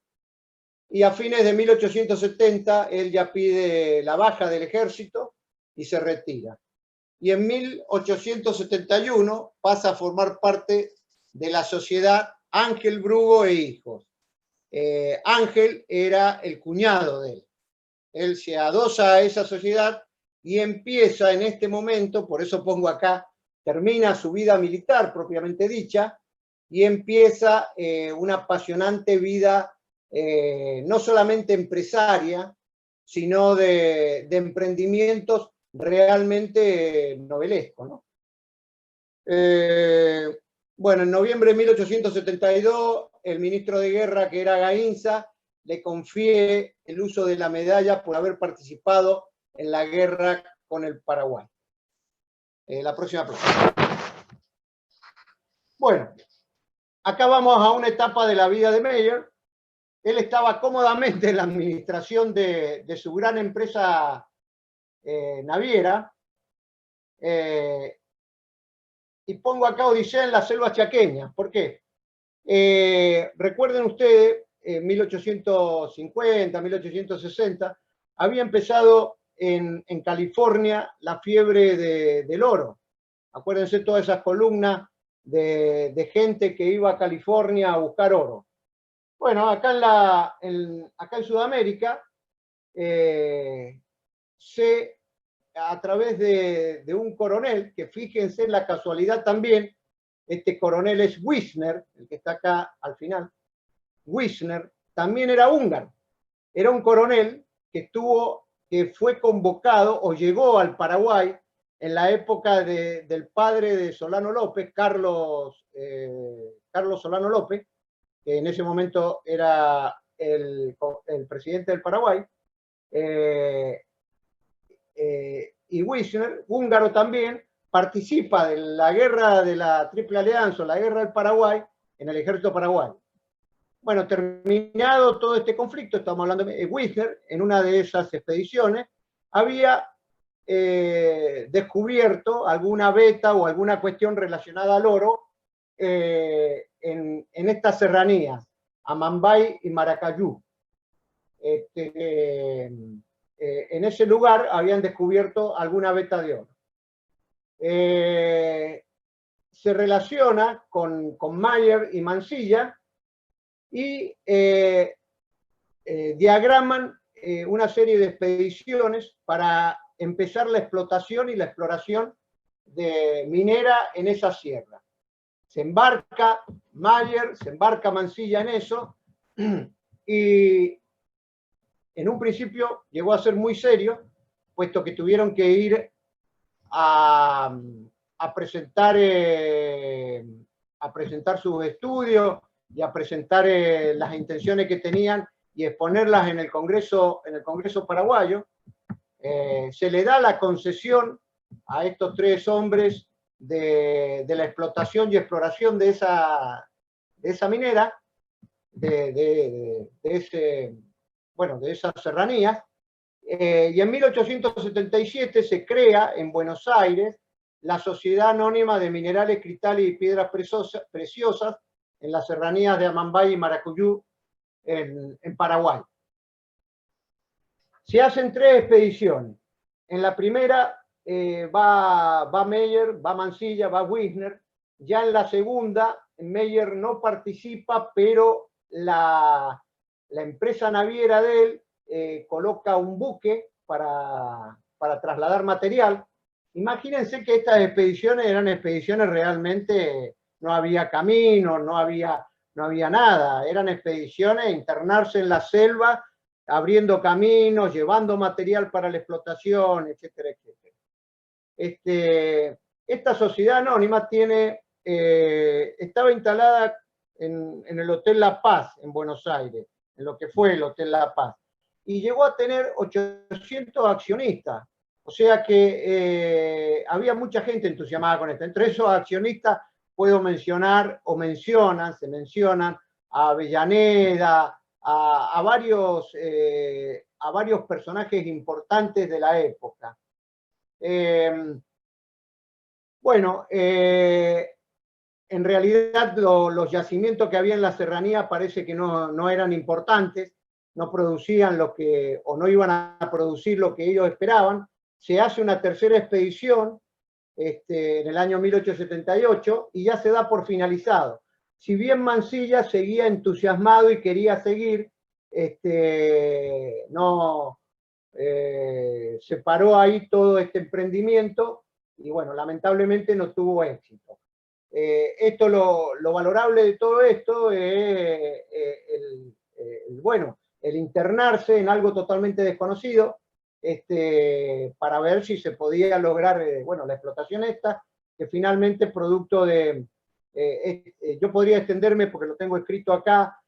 y a fines de 1870 él ya pide la baja del ejército y se retira. Y en 1871 pasa a formar parte de la sociedad Ángel Brugo e Hijos. Ángel era el cuñado de él. Él se adosa a esa sociedad y empieza en este momento, por eso pongo acá, termina su vida militar propiamente dicha y empieza una apasionante vida, no solamente empresaria, sino de emprendimientos realmente novelescos, ¿no? Bueno, en noviembre de 1872, el ministro de Guerra, que era Gainza, le confiere el uso de la medalla por haber participado en la guerra con el Paraguay. La próxima pregunta. Bueno, acá vamos a una etapa de la vida de Meyer. Él estaba cómodamente en la administración de su gran empresa naviera. Y pongo acá Odisea en la selva chaqueña. ¿Por qué? Recuerden ustedes, en 1850, 1860, había empezado en California la fiebre del oro. Acuérdense todas esas columnas de gente que iba a California a buscar oro. Bueno, acá en Sudamérica, a través de un coronel, que fíjense en la casualidad también, este coronel es Wisner, el que está acá al final. Wisner también era húngaro. Era un coronel que fue convocado o llegó al Paraguay en la época del padre de Solano López, Carlos Solano López, que en ese momento era el presidente del Paraguay. Y Wisner, húngaro también, participa de la guerra de la Triple Alianza, la guerra del Paraguay, en el ejército paraguayo. Bueno, terminado todo este conflicto, estamos hablando de Wisner, en una de esas expediciones, había descubierto alguna veta o alguna cuestión relacionada al oro en estas serranías, Amambay y Maracayú. En ese lugar habían descubierto alguna veta de oro. Se relaciona con Mayer y Mansilla y diagraman una serie de expediciones para empezar la explotación y la exploración de minera en esa sierra. Se embarca Mayer, se embarca Mansilla en eso, y en un principio llegó a ser muy serio, puesto que tuvieron que ir a presentar sus estudios y a presentar las intenciones que tenían y exponerlas en el Congreso paraguayo. Se le da la concesión a estos tres hombres de la explotación y exploración de esa minera, de esas serranías, y en 1877 se crea en Buenos Aires la Sociedad Anónima de Minerales, Cristales y Piedras Preciosas en las serranías de Amambay y Maracuyú, en Paraguay. Se hacen 3 expediciones. En la primera va Meyer, va Mansilla, va Wisner. Ya en la segunda, Meyer no participa, pero la empresa naviera de él coloca un buque para trasladar material. Imagínense que estas expediciones eran expediciones realmente, no había camino, no había nada, eran expediciones, internarse en la selva, abriendo caminos, llevando material para la explotación, etcétera, etcétera. Esta sociedad anónima estaba instalada en el Hotel La Paz, en Buenos Aires, en lo que fue el Hotel La Paz, y llegó a tener 800 accionistas, o sea que había mucha gente entusiasmada con esto. Entre esos accionistas puedo mencionar, se mencionan a Avellaneda, a varios personajes importantes de la época. En realidad los yacimientos que había en la serranía parece que no eran importantes, no producían o no iban a producir lo que ellos esperaban. Se hace una tercera expedición en el año 1878 y ya se da por finalizado. Si bien Mansilla seguía entusiasmado y quería seguir, se paró ahí todo este emprendimiento y bueno, lamentablemente no tuvo éxito. Lo valorable de todo esto es el internarse en algo totalmente desconocido, para ver si se podía lograr la explotación esta, que finalmente producto de... yo podría extenderme, porque lo tengo escrito acá,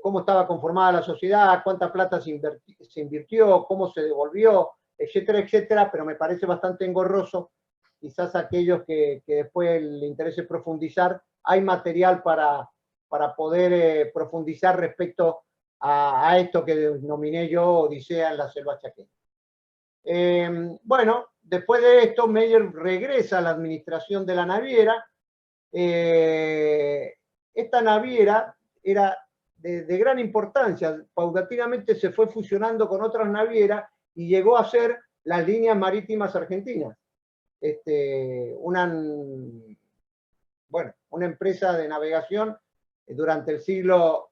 cómo estaba conformada la sociedad, cuánta plata se invirtió, cómo se devolvió, etcétera, etcétera, pero me parece bastante engorroso. Quizás a aquellos que después les interese profundizar, hay material para poder profundizar respecto a esto que denominé yo Odisea en la selva chaqueña. Después de esto, Meyer regresa a la administración de la naviera. Esta naviera era de gran importancia, paulatinamente se fue fusionando con otras navieras y llegó a ser las líneas marítimas argentinas. Una empresa de navegación durante el siglo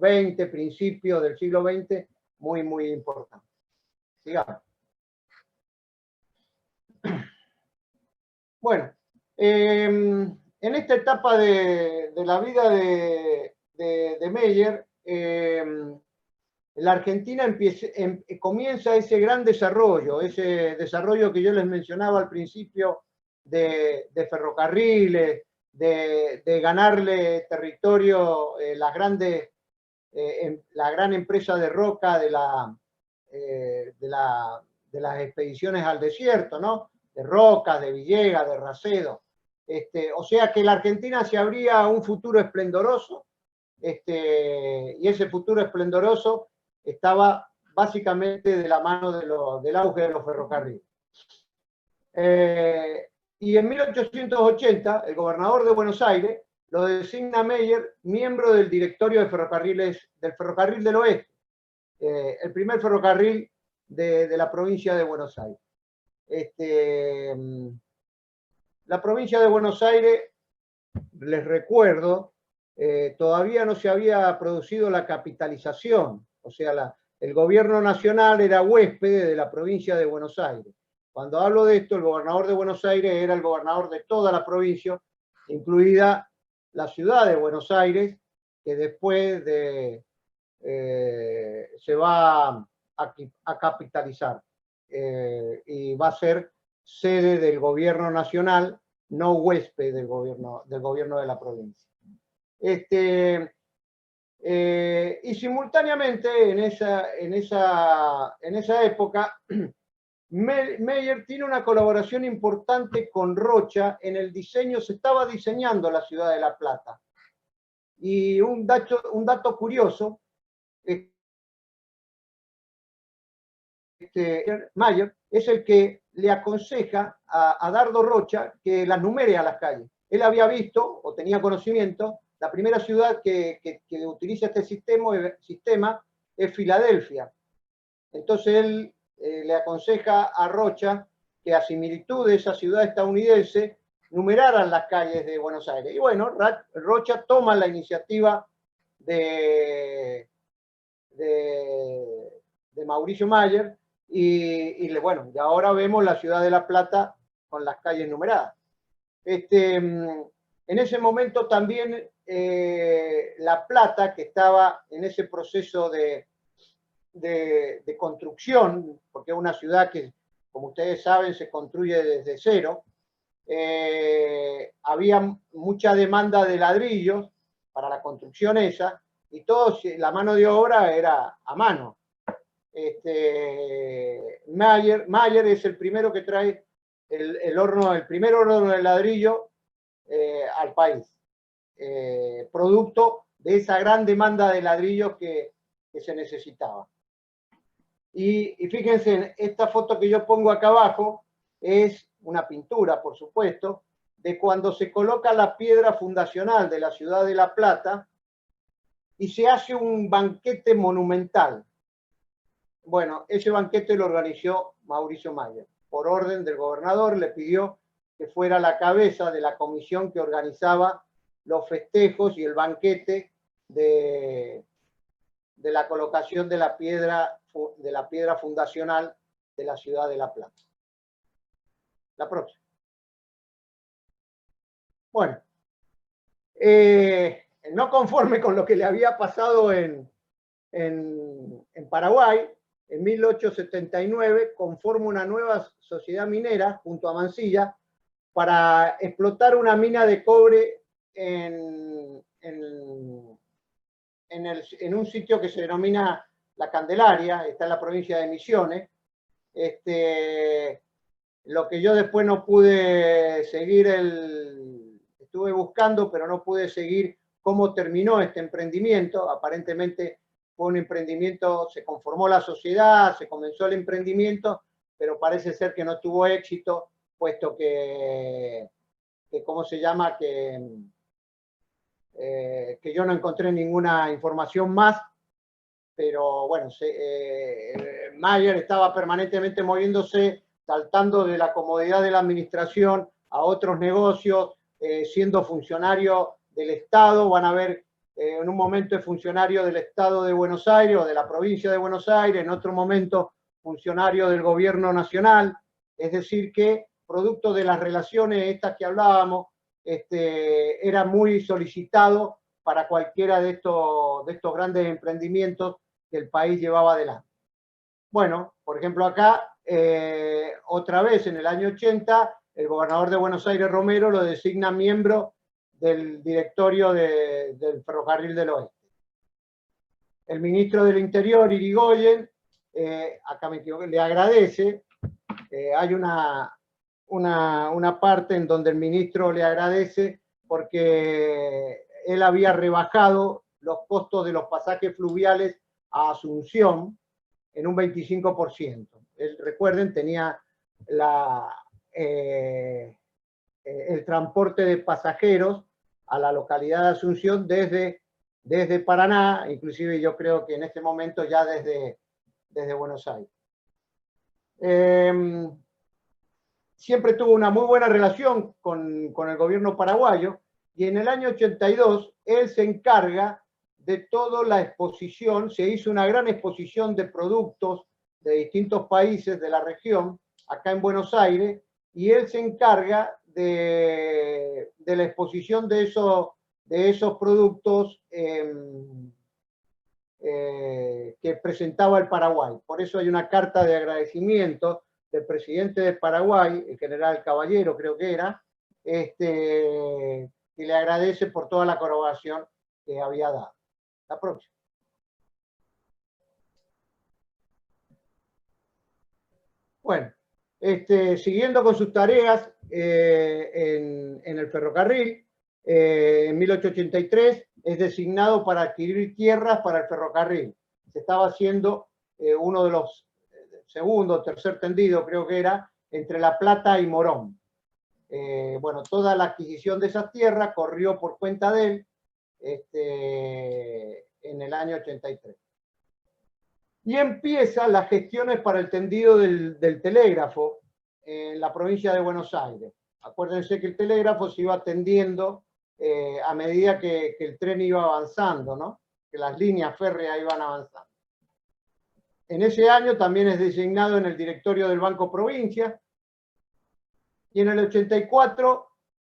XX, principio del siglo XX, muy, muy importante. Sigamos. Bueno, en esta etapa de la vida de Meyer, la Argentina comienza ese gran desarrollo, ese desarrollo que yo les mencionaba al principio de ferrocarriles, de ganarle territorio, la gran empresa de Roca de las expediciones al desierto, ¿no? De Roca, de Villegas, de Racedo. O sea que la Argentina se abría a un futuro esplendoroso, y ese futuro esplendoroso estaba básicamente de la mano del auge de los ferrocarriles. Y en 1880, el gobernador de Buenos Aires lo designa Meyer miembro del directorio de ferrocarriles, del Ferrocarril del Oeste, el primer ferrocarril de la provincia de Buenos Aires. La provincia de Buenos Aires, les recuerdo, todavía no se había producido la capitalización, o sea, el gobierno nacional era huéspede de la provincia de Buenos Aires. Cuando hablo de esto, el gobernador de Buenos Aires era el gobernador de toda la provincia, incluida la ciudad de Buenos Aires, que después se va a capitalizar y va a ser sede del gobierno nacional, no huésped del gobierno de la provincia. Y simultáneamente en esa época, Meyer tiene una colaboración importante con Rocha en el diseño. Se estaba diseñando la ciudad de La Plata. Y un dato curioso, Meyer es el que le aconseja a Dardo Rocha que las numere a las calles. Él había visto o tenía conocimiento, la primera ciudad que utiliza este sistema es Filadelfia. Entonces él le aconseja a Rocha que, a similitud de esa ciudad estadounidense, numeraran las calles de Buenos Aires. Y bueno, Rocha toma la iniciativa de Mauricio Meyer y bueno, y ahora vemos la ciudad de La Plata con las calles numeradas. En ese momento también La Plata, que estaba en ese proceso de construcción, porque es una ciudad que, como ustedes saben, se construye desde cero, había mucha demanda de ladrillos para la construcción esa, y la mano de obra era a mano. Meyer es el primero que trae el primer horno de ladrillo al país, producto de esa gran demanda de ladrillos que se necesitaba. Y fíjense, esta foto que yo pongo acá abajo es una pintura, por supuesto, de cuando se coloca la piedra fundacional de la ciudad de La Plata y se hace un banquete monumental. Bueno, ese banquete lo organizó Mauricio Meyer. Por orden del gobernador le pidió que fuera la cabeza de la comisión que organizaba los festejos y el banquete de la colocación de la piedra fundacional de la ciudad de La Plata. La próxima. Bueno, no conforme con lo que le había pasado en Paraguay, en 1879 conforma una nueva sociedad minera junto a Mansilla para explotar una mina de cobre en un sitio que se denomina La Candelaria, está en la provincia de Misiones. Lo que yo después no pude seguir, estuve buscando, pero no pude seguir cómo terminó este emprendimiento. Aparentemente fue un emprendimiento, se conformó la sociedad, se comenzó el emprendimiento, pero parece ser que no tuvo éxito, puesto que ¿cómo se llama? Que yo no encontré ninguna información más, pero bueno, Meyer estaba permanentemente moviéndose, saltando de la comodidad de la administración a otros negocios, siendo funcionario del Estado. Van a ver, en un momento es funcionario del Estado de Buenos Aires o de la provincia de Buenos Aires, en otro momento funcionario del gobierno nacional. Es decir que, producto de las relaciones estas que hablábamos, era muy solicitado para cualquiera de estos grandes emprendimientos que el país llevaba adelante. Bueno, por ejemplo acá, otra vez en el año 80, el gobernador de Buenos Aires, Romero, lo designa miembro del directorio del Ferrocarril del Oeste. El ministro del Interior, Irigoyen, acá me equivoqué, le agradece. Hay una parte en donde el ministro le agradece porque él había rebajado los costos de los pasajes fluviales a Asunción en un 25%. Él, recuerden, tenía el transporte de pasajeros a la localidad de Asunción desde Paraná, inclusive yo creo que en este momento ya desde Buenos Aires. Siempre tuvo una muy buena relación con el gobierno paraguayo, y en el año 82 él se encarga de toda la exposición. Se hizo una gran exposición de productos de distintos países de la región, acá en Buenos Aires, y él se encarga de la exposición de esos productos que presentaba el Paraguay. Por eso hay una carta de agradecimiento del presidente de Paraguay, el general Caballero creo que era, que le agradece por toda la colaboración que había dado. La próxima. Bueno, siguiendo con sus tareas en el ferrocarril, en 1883 es designado para adquirir tierras para el ferrocarril. Se estaba haciendo uno de los segundo o tercer tendido, creo que era, entre La Plata y Morón. Bueno, toda la adquisición de esas tierras corrió por cuenta de él en el año 83. Y empiezan las gestiones para el tendido del telégrafo en la provincia de Buenos Aires. Acuérdense que el telégrafo se iba tendiendo a medida que el tren iba avanzando, ¿no? Que las líneas férreas iban avanzando. En ese año también es designado en el directorio del Banco Provincia, y en el 84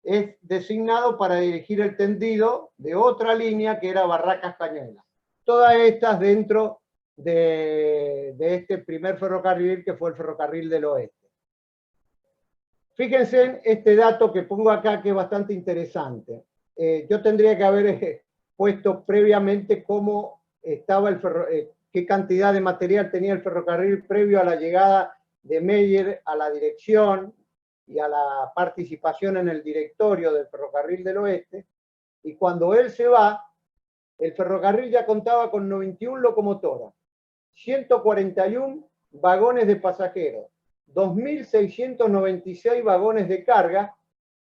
es designado para dirigir el tendido de otra línea que era Barracas Cañuelas. Todas estas dentro de este primer ferrocarril que fue el Ferrocarril del Oeste. Fíjense en este dato que pongo acá que es bastante interesante. Yo tendría que haber puesto previamente cómo estaba qué cantidad de material tenía el ferrocarril previo a la llegada de Meyer a la dirección y a la participación en el directorio del Ferrocarril del Oeste, y cuando él se va, el ferrocarril ya contaba con 91 locomotoras, 141 vagones de pasajeros, 2.696 vagones de carga,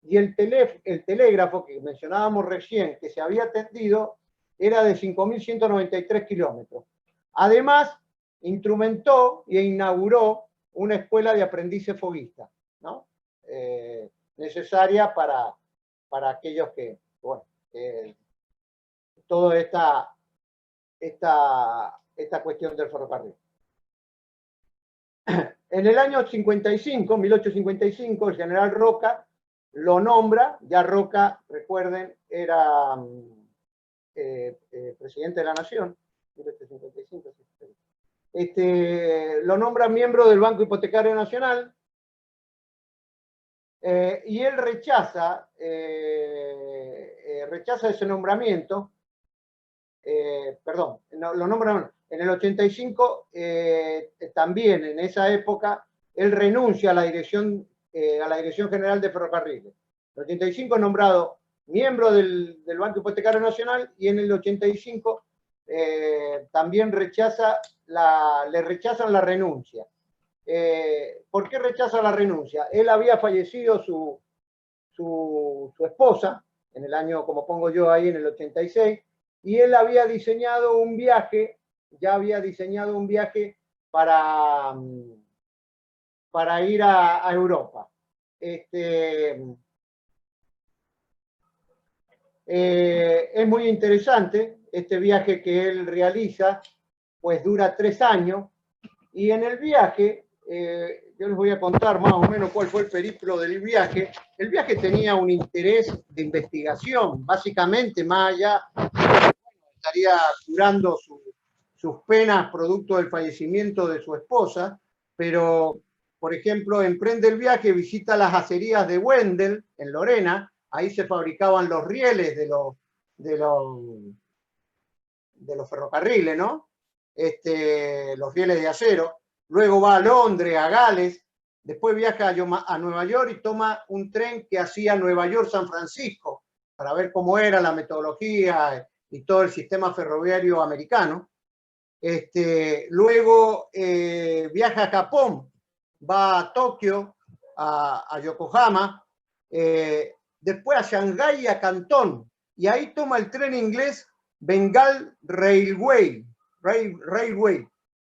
y el telégrafo que mencionábamos recién, que se había tendido, era de 5.193 kilómetros. Además, instrumentó e inauguró una escuela de aprendices foguistas, ¿no? Necesaria para aquellos que, bueno, toda esta cuestión del ferrocarril. En el año 55, 1855, el general Roca lo nombra, ya Roca, recuerden, era presidente de la Nación, 1855, lo nombra miembro del Banco Hipotecario Nacional, y él rechaza ese nombramiento, perdón, lo nombra en el 85, también en esa época, él renuncia a la Dirección General de Ferrocarriles. En el 85 es nombrado miembro del Banco Hipotecario Nacional, y en el 85 también le rechazan la renuncia. ¿Por qué rechaza la renuncia? Él había fallecido su esposa en el año, como pongo yo ahí, en el 86, y él había diseñado un viaje, para ir a Europa. Es muy interesante este viaje que él realiza, pues dura 3 años, y en el viaje, yo les voy a contar más o menos cuál fue el periplo del viaje. El viaje tenía un interés de investigación, básicamente, más allá, estaría curando sus penas producto del fallecimiento de su esposa, pero, por ejemplo, emprende el viaje, visita las acerías de Wendel, en Lorena, ahí se fabricaban los rieles de los ferrocarriles, ¿no? Los rieles de acero. Luego va a Londres, a Gales, después viaja a Nueva York y toma un tren que hacía Nueva York-San Francisco para ver cómo era la metodología y todo el sistema ferroviario americano. Luego viaja a Japón, va a Tokio, a Yokohama, después a Shanghái y a Cantón, y ahí toma el tren inglés Bengal Railway.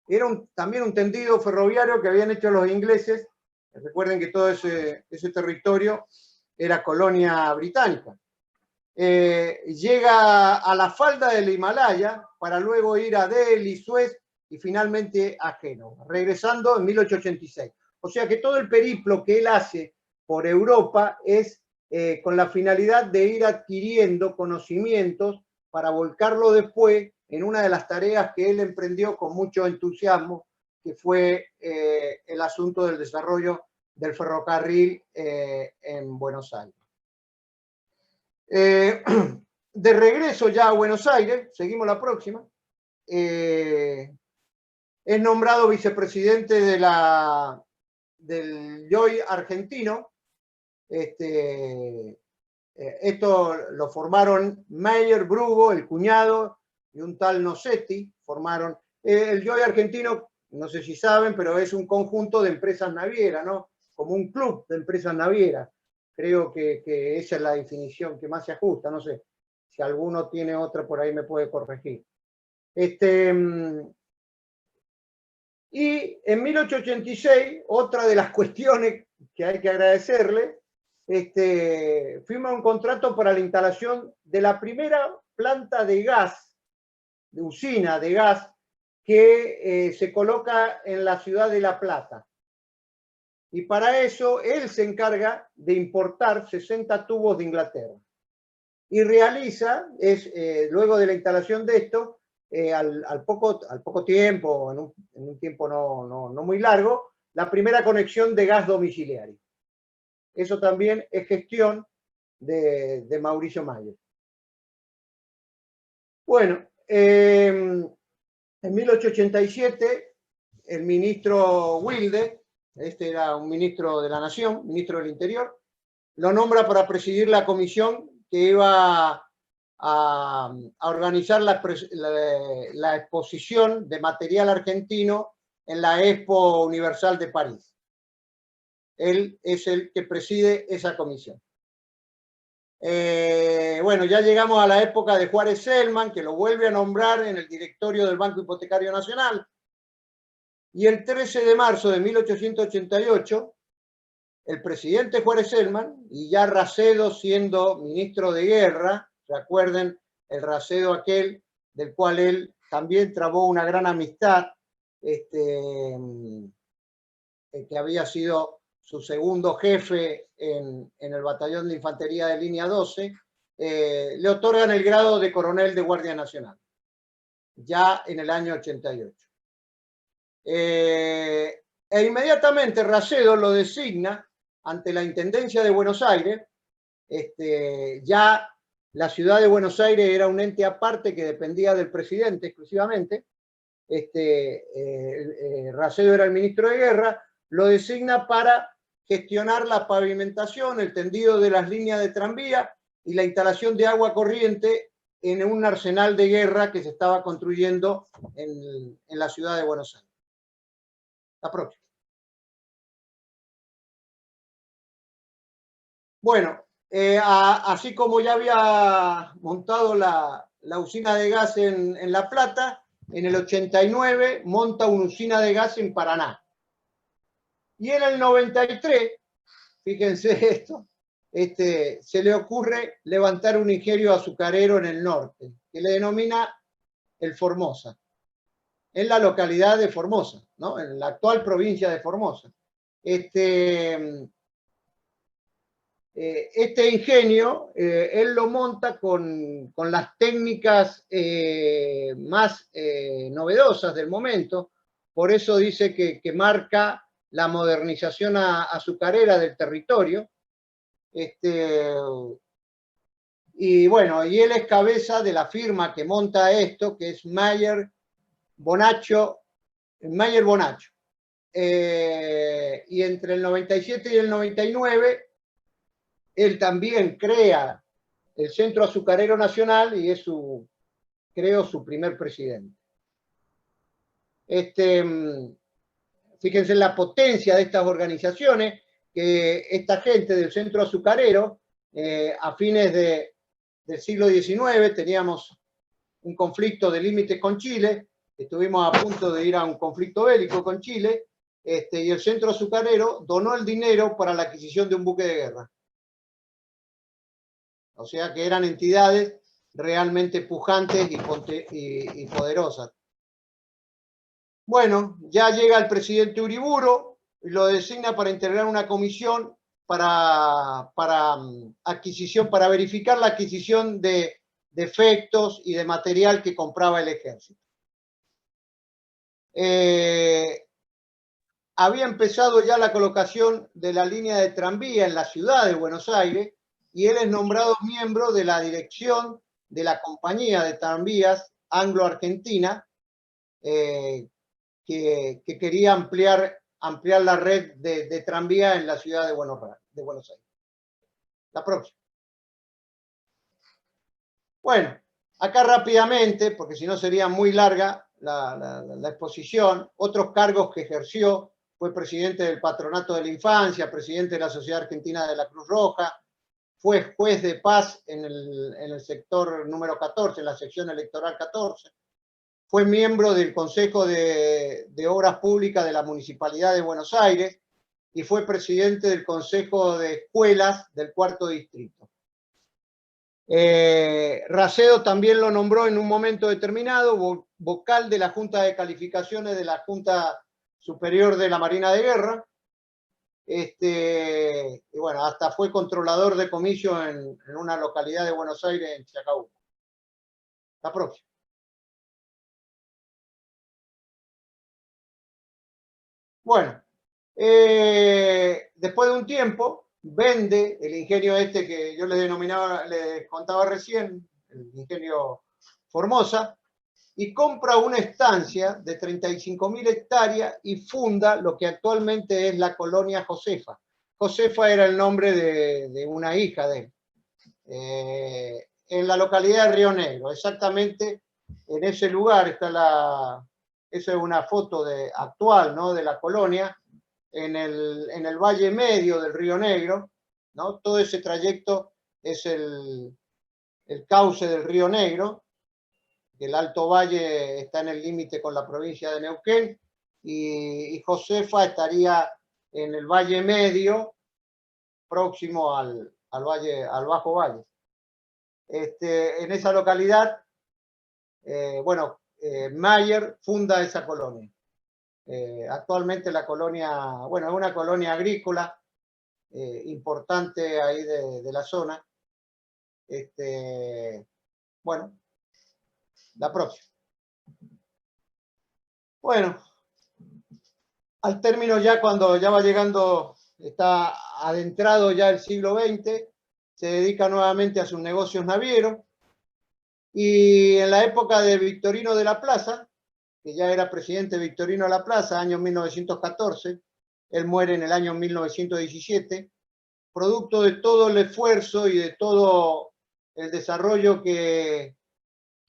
Era también un tendido ferroviario que habían hecho los ingleses. Recuerden que todo ese territorio era colonia británica. Llega a la falda del Himalaya para luego ir a Delhi, Suez y finalmente a Génova, regresando en 1886. O sea que todo el periplo que él hace por Europa es con la finalidad de ir adquiriendo conocimientos para volcarlo después en una de las tareas que él emprendió con mucho entusiasmo, que fue el asunto del desarrollo del ferrocarril en Buenos Aires. De regreso ya a Buenos Aires, seguimos la próxima, es nombrado vicepresidente del JOY argentino. Esto lo formaron Meyer, Brugo, el cuñado, y un tal Nocetti. Formaron el JOY argentino, no sé si saben, pero es un conjunto de empresas navieras, ¿no? Como un club de empresas navieras. Creo que esa es la definición que más se ajusta, no sé. Si alguno tiene otra por ahí me puede corregir. Y en 1886, otra de las cuestiones que hay que agradecerle, firma un contrato para la instalación de la primera planta de gas, de usina de gas, que se coloca en la ciudad de La Plata. Y para eso él se encarga de importar 60 tubos de Inglaterra. Y realiza, luego de la instalación de esto, al poco tiempo, en un tiempo no muy largo, la primera conexión de gas domiciliario. Eso también es gestión de Mauricio Mayer. Bueno, en 1887, el ministro Wilde, era un ministro de la Nación, ministro del Interior, lo nombra para presidir la comisión que iba a organizar la exposición de material argentino en la Expo Universal de París. Él es el que preside esa comisión. Bueno, ya llegamos a la época de Juárez Celman, que lo vuelve a nombrar en el directorio del Banco Hipotecario Nacional. Y el 13 de marzo de 1888, el presidente Juárez Celman, y ya Racedo siendo ministro de Guerra, recuerden el Racedo aquel del cual él también trabó una gran amistad, que había sido su segundo jefe en el batallón de infantería de línea 12, le otorgan el grado de coronel de Guardia Nacional, ya en el año 88. E inmediatamente Racedo lo designa ante la Intendencia de Buenos Aires. Ya la ciudad de Buenos Aires era un ente aparte que dependía del presidente exclusivamente. Racedo era el ministro de Guerra, lo designa para gestionar la pavimentación, el tendido de las líneas de tranvía y la instalación de agua corriente en un arsenal de guerra que se estaba construyendo en la ciudad de Buenos Aires. La próxima. Bueno, así como ya había montado la usina de gas en La Plata, en el 89 monta una usina de gas en Paraná. Y en el 93, fíjense esto, se le ocurre levantar un ingenio azucarero en el norte, que le denomina el Formosa, en la localidad de Formosa, ¿no? En la actual provincia de Formosa. Este ingenio, él lo monta con las técnicas más novedosas del momento, por eso dice que marca la modernización azucarera del territorio. Y bueno, y él es cabeza de la firma que monta esto, que es Meyer Bonaccio. Y entre el 97 y el 99, él también crea el Centro Azucarero Nacional y es creo, su primer presidente. Fíjense en la potencia de estas organizaciones, que esta gente del Centro Azucarero, a fines del siglo XIX, teníamos un conflicto de límites con Chile, estuvimos a punto de ir a un conflicto bélico con Chile, y el Centro Azucarero donó el dinero para la adquisición de un buque de guerra. O sea que eran entidades realmente pujantes y poderosas. Bueno, ya llega el presidente Uriburu, lo designa para integrar una comisión para adquisición, para verificar la adquisición de efectos y de material que compraba el ejército. Había empezado ya la colocación de la línea de tranvía en la ciudad de Buenos Aires y él es nombrado miembro de la dirección de la compañía de tranvías anglo-argentina que quería ampliar la red de tranvía en la ciudad de Buenos Aires. La próxima. Bueno, acá rápidamente, porque si no sería muy larga la exposición, otros cargos que ejerció: fue presidente del Patronato de la Infancia, presidente de la Sociedad Argentina de la Cruz Roja, fue juez de paz en el sector número 14, en la sección electoral 14, fue miembro del Consejo de Obras Públicas de la Municipalidad de Buenos Aires y fue presidente del Consejo de Escuelas del Cuarto Distrito. Racedo también lo nombró en un momento determinado vocal de la Junta de Calificaciones de la Junta Superior de la Marina de Guerra. Y bueno, hasta fue controlador de comicio en una localidad de Buenos Aires, en Chacabuco. La próxima. Bueno, después de un tiempo, vende el ingenio este que yo les contaba recién, el ingenio Formosa, y compra una estancia de 35.000 hectáreas y funda lo que actualmente es la colonia Josefa. Josefa era el nombre de una hija de él. En la localidad de Río Negro, exactamente en ese lugar está esa es una foto actual, ¿no?, de la colonia, en el valle medio del Río Negro, ¿no? Todo ese trayecto es el cauce del Río Negro. El Alto Valle está en el límite con la provincia de Neuquén y Josefa estaría en el Valle Medio, próximo al Bajo Valle. En esa localidad, Mayer funda esa colonia. Actualmente la colonia, bueno, es una colonia agrícola importante ahí de la zona. Bueno, la próxima. Bueno, al término ya cuando ya va llegando, está adentrado ya el siglo XX, se dedica nuevamente a sus negocios navieros y en la época de Victorino de la Plaza, que ya era presidente Victorino de la Plaza, año 1914, él muere en el año 1917, producto de todo el esfuerzo y de todo el desarrollo que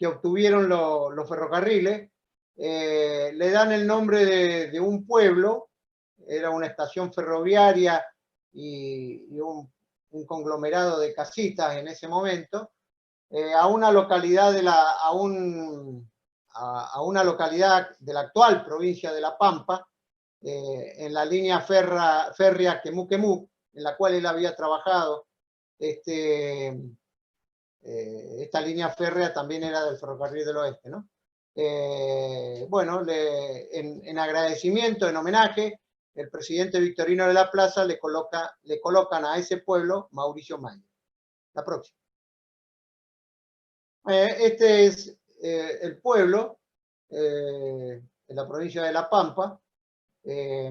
obtuvieron los ferrocarriles, le dan el nombre de un pueblo, era una estación ferroviaria y un conglomerado de casitas en ese momento, a una localidad a una localidad de la actual provincia de La Pampa, en la línea férrea Quemú-Quemú, en la cual él había trabajado. Esta línea férrea también era del Ferrocarril del Oeste, ¿no? Bueno, en agradecimiento, en homenaje, el presidente Victorino de la Plaza le colocan a ese pueblo Mauricio Mayer. La próxima. Este es el pueblo en la provincia de La Pampa. Es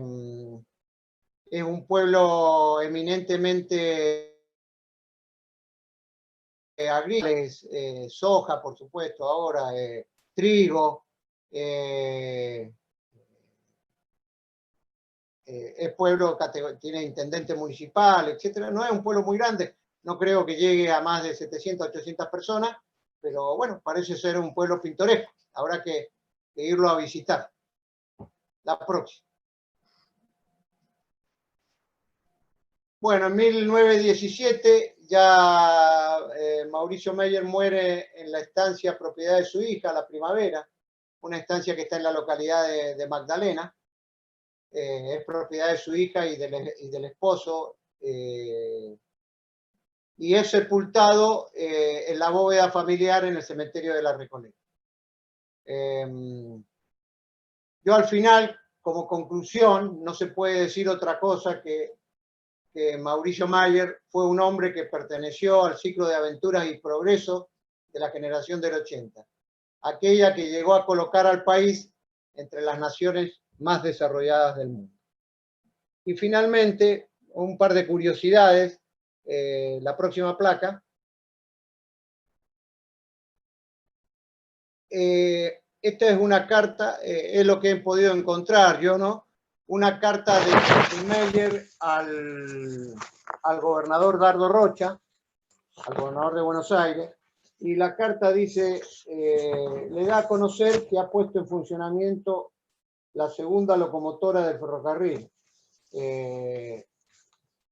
un pueblo eminentemente agrícola, soja, por supuesto, ahora trigo, es pueblo que tiene intendente municipal, etcétera. No es un pueblo muy grande, no creo que llegue a más de 700, 800 personas, pero bueno, parece ser un pueblo pintoresco. Habrá que irlo a visitar. La próxima. Bueno, en 1917 ya Mauricio Mayer muere en la estancia propiedad de su hija, La Primavera, una estancia que está en la localidad de Magdalena. Es propiedad de su hija y del esposo, y es sepultado en la bóveda familiar en el cementerio de la Recoleta. Yo al final como conclusión, no se puede decir otra cosa que Mauricio Mayer fue un hombre que perteneció al ciclo de aventuras y progreso de la generación del 80, aquella que llegó a colocar al país entre las naciones más desarrolladas del mundo. Y finalmente, un par de curiosidades, la próxima placa. Esta es una carta, es lo que he podido encontrar yo, ¿no? Una carta de Mayer al gobernador Dardo Rocha, al gobernador de Buenos Aires, y la carta dice, le da a conocer que ha puesto en funcionamiento la segunda locomotora del ferrocarril.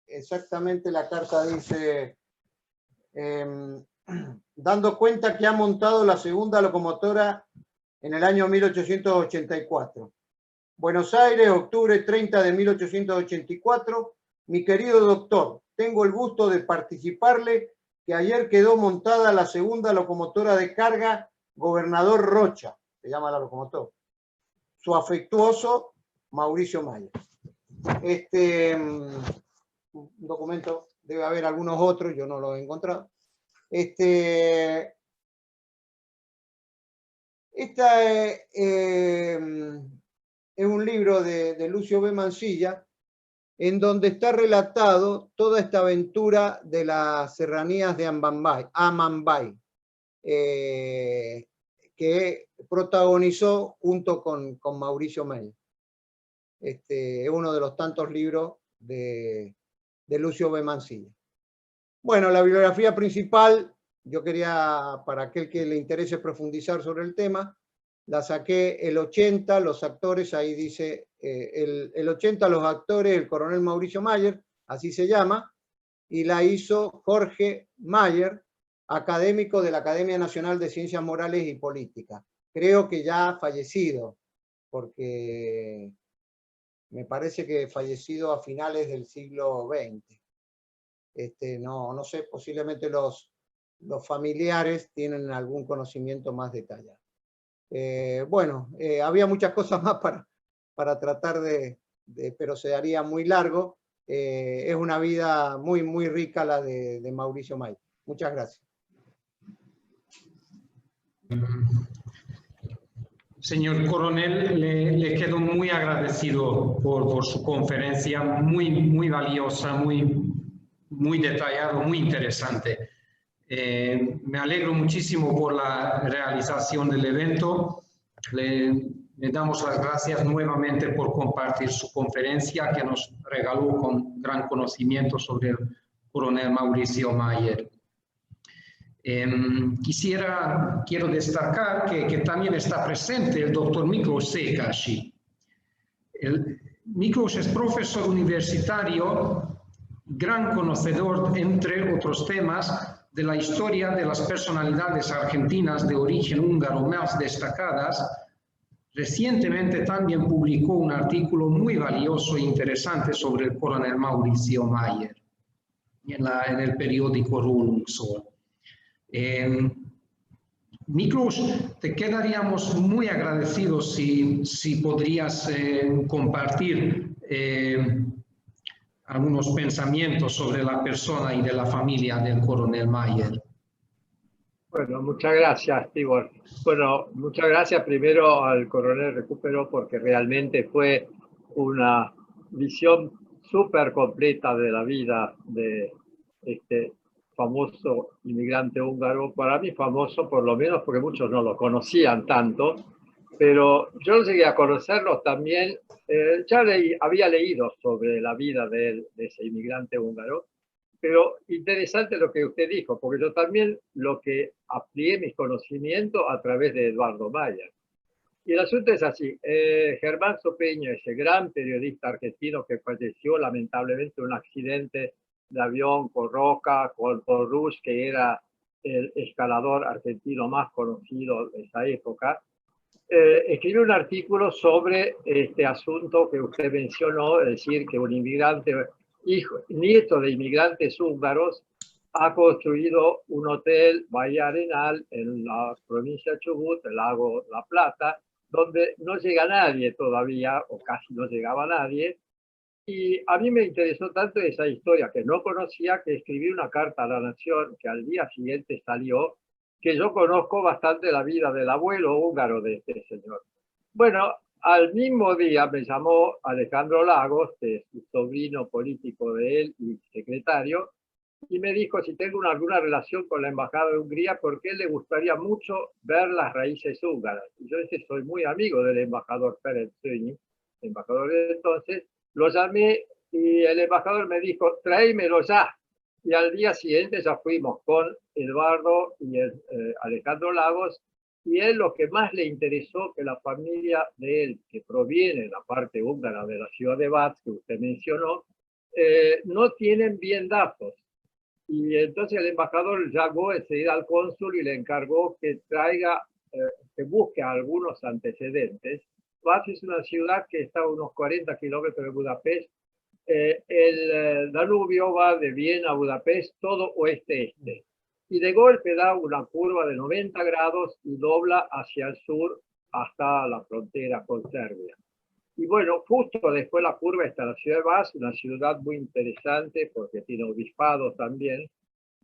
Exactamente la carta dice, dando cuenta que ha montado la segunda locomotora en el año 1884. Buenos Aires, octubre 30 de 1884. Mi querido doctor, tengo el gusto de participarle que ayer quedó montada la segunda locomotora de carga Gobernador Rocha, se llama la locomotora. Su afectuoso Mauricio Mayer. Un documento, debe haber algunos otros, yo no los he encontrado. Esta es un libro de Lucio B. Mansilla, en donde está relatado toda esta aventura de las serranías de Amambay, que protagonizó junto con Mauricio Mayer. Es uno de los tantos libros de Lucio B. Mansilla. Bueno, la bibliografía principal, yo quería, para aquel que le interese profundizar sobre el tema, la saqué el 80, los actores, ahí dice, el 80, los actores, el coronel Mauricio Mayer, así se llama, y la hizo Jorge Mayer, académico de la Academia Nacional de Ciencias Morales y Políticas. Creo que ya fallecido, porque me parece que fallecido a finales del siglo XX. No sé, posiblemente los familiares tienen algún conocimiento más detallado. Bueno, había muchas cosas más para tratar pero se haría muy largo. Es una vida muy, muy rica la de Mauricio Mayer. Muchas gracias. Señor coronel, le quedo muy agradecido por su conferencia, muy valiosa, muy detallado, muy interesante. Me alegro muchísimo por la realización del evento. Le damos las gracias nuevamente por compartir su conferencia que nos regaló con gran conocimiento sobre el coronel Mauricio Mayer. Quiero destacar que también está presente el doctor Miklos Székely. Miklos es profesor universitario, gran conocedor, entre otros temas, de la historia de las personalidades argentinas de origen húngaro más destacadas. Recientemente también publicó un artículo muy valioso e interesante sobre el coronel Mauricio Mayer en el periódico Rolling Sol. Miklos, te quedaríamos muy agradecidos si podrías compartir algunos pensamientos sobre la persona y de la familia del coronel Mayer. Bueno, muchas gracias, Tibor. Bueno, muchas gracias primero al coronel Recupero porque realmente fue una visión súper completa de la vida de este famoso inmigrante húngaro. Para mí famoso, por lo menos porque muchos no lo conocían tanto, pero yo llegué a conocerlo también. Ya había leído sobre la vida de ese inmigrante húngaro, pero interesante lo que usted dijo, porque yo también lo que amplié mis conocimientos a través de Eduardo Mayer. Y el asunto es así, Germán Sopeño, ese gran periodista argentino que falleció lamentablemente en un accidente de avión con Roca, con Rush, que era el escalador argentino más conocido de esa época, escribió un artículo sobre este asunto que usted mencionó, es decir, que un inmigrante, nieto de inmigrantes húngaros, ha construido un hotel Bahía Arenal en la provincia de Chubut, el lago La Plata, donde no llega nadie todavía, o casi no llegaba nadie, y a mí me interesó tanto esa historia que no conocía, que escribí una carta a la Nación que al día siguiente salió, que yo conozco bastante la vida del abuelo húngaro de este señor. Bueno, al mismo día me llamó Alejandro Lagos, que es su sobrino político de él y secretario, y me dijo si tengo alguna relación con la Embajada de Hungría, porque él le gustaría mucho ver las raíces húngaras. Y yo dije, soy muy amigo del embajador Ferenc Szőnyi, embajador de entonces. Lo llamé y el embajador me dijo, tráemelo ya. Y al día siguiente ya fuimos con Eduardo y Alejandro Lagos, y él lo que más le interesó que la familia de él, que proviene de la parte húngara de la ciudad de Vác, que usted mencionó, no tienen bien datos. Y entonces el embajador llamó enseguida al cónsul y le encargó que traiga, que busque algunos antecedentes. Vác es una ciudad que está a unos 40 kilómetros de Budapest. El Danubio va de Viena a Budapest, todo oeste-este. Y de golpe da una curva de 90 grados y dobla hacia el sur hasta la frontera con Serbia. Y bueno, justo después la curva está la ciudad de Vác, una ciudad muy interesante porque tiene obispados también.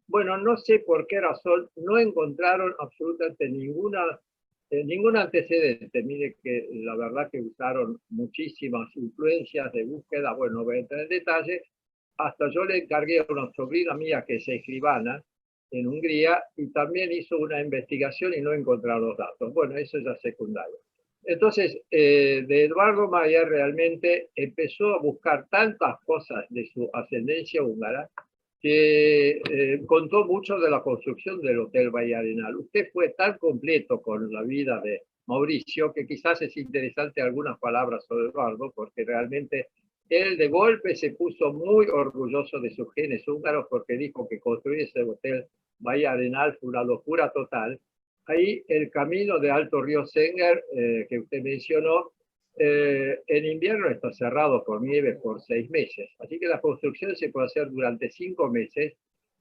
Bueno, no sé por qué razón no encontraron absolutamente ningún antecedente. Mire que la verdad que usaron muchísimas influencias de búsqueda. Bueno, no voy a entrar en detalle. Hasta yo le encargué a una sobrina mía que es escribana en Hungría y también hizo una investigación y no encontraron los datos. Bueno, eso es ya secundario. Entonces, de Eduardo Mayer realmente empezó a buscar tantas cosas de su ascendencia húngara que contó mucho de la construcción del Hotel Bahía Arenal. Usted fue tan completo con la vida de Mauricio que quizás es interesante algunas palabras sobre Eduardo, porque realmente él de golpe se puso muy orgulloso de sus genes húngaros porque dijo que construir ese Hotel Bahía Arenal fue una locura total. Ahí el camino de Alto Río Senger, que usted mencionó, en invierno está cerrado por nieve por 6 meses. Así que la construcción se puede hacer durante 5 meses.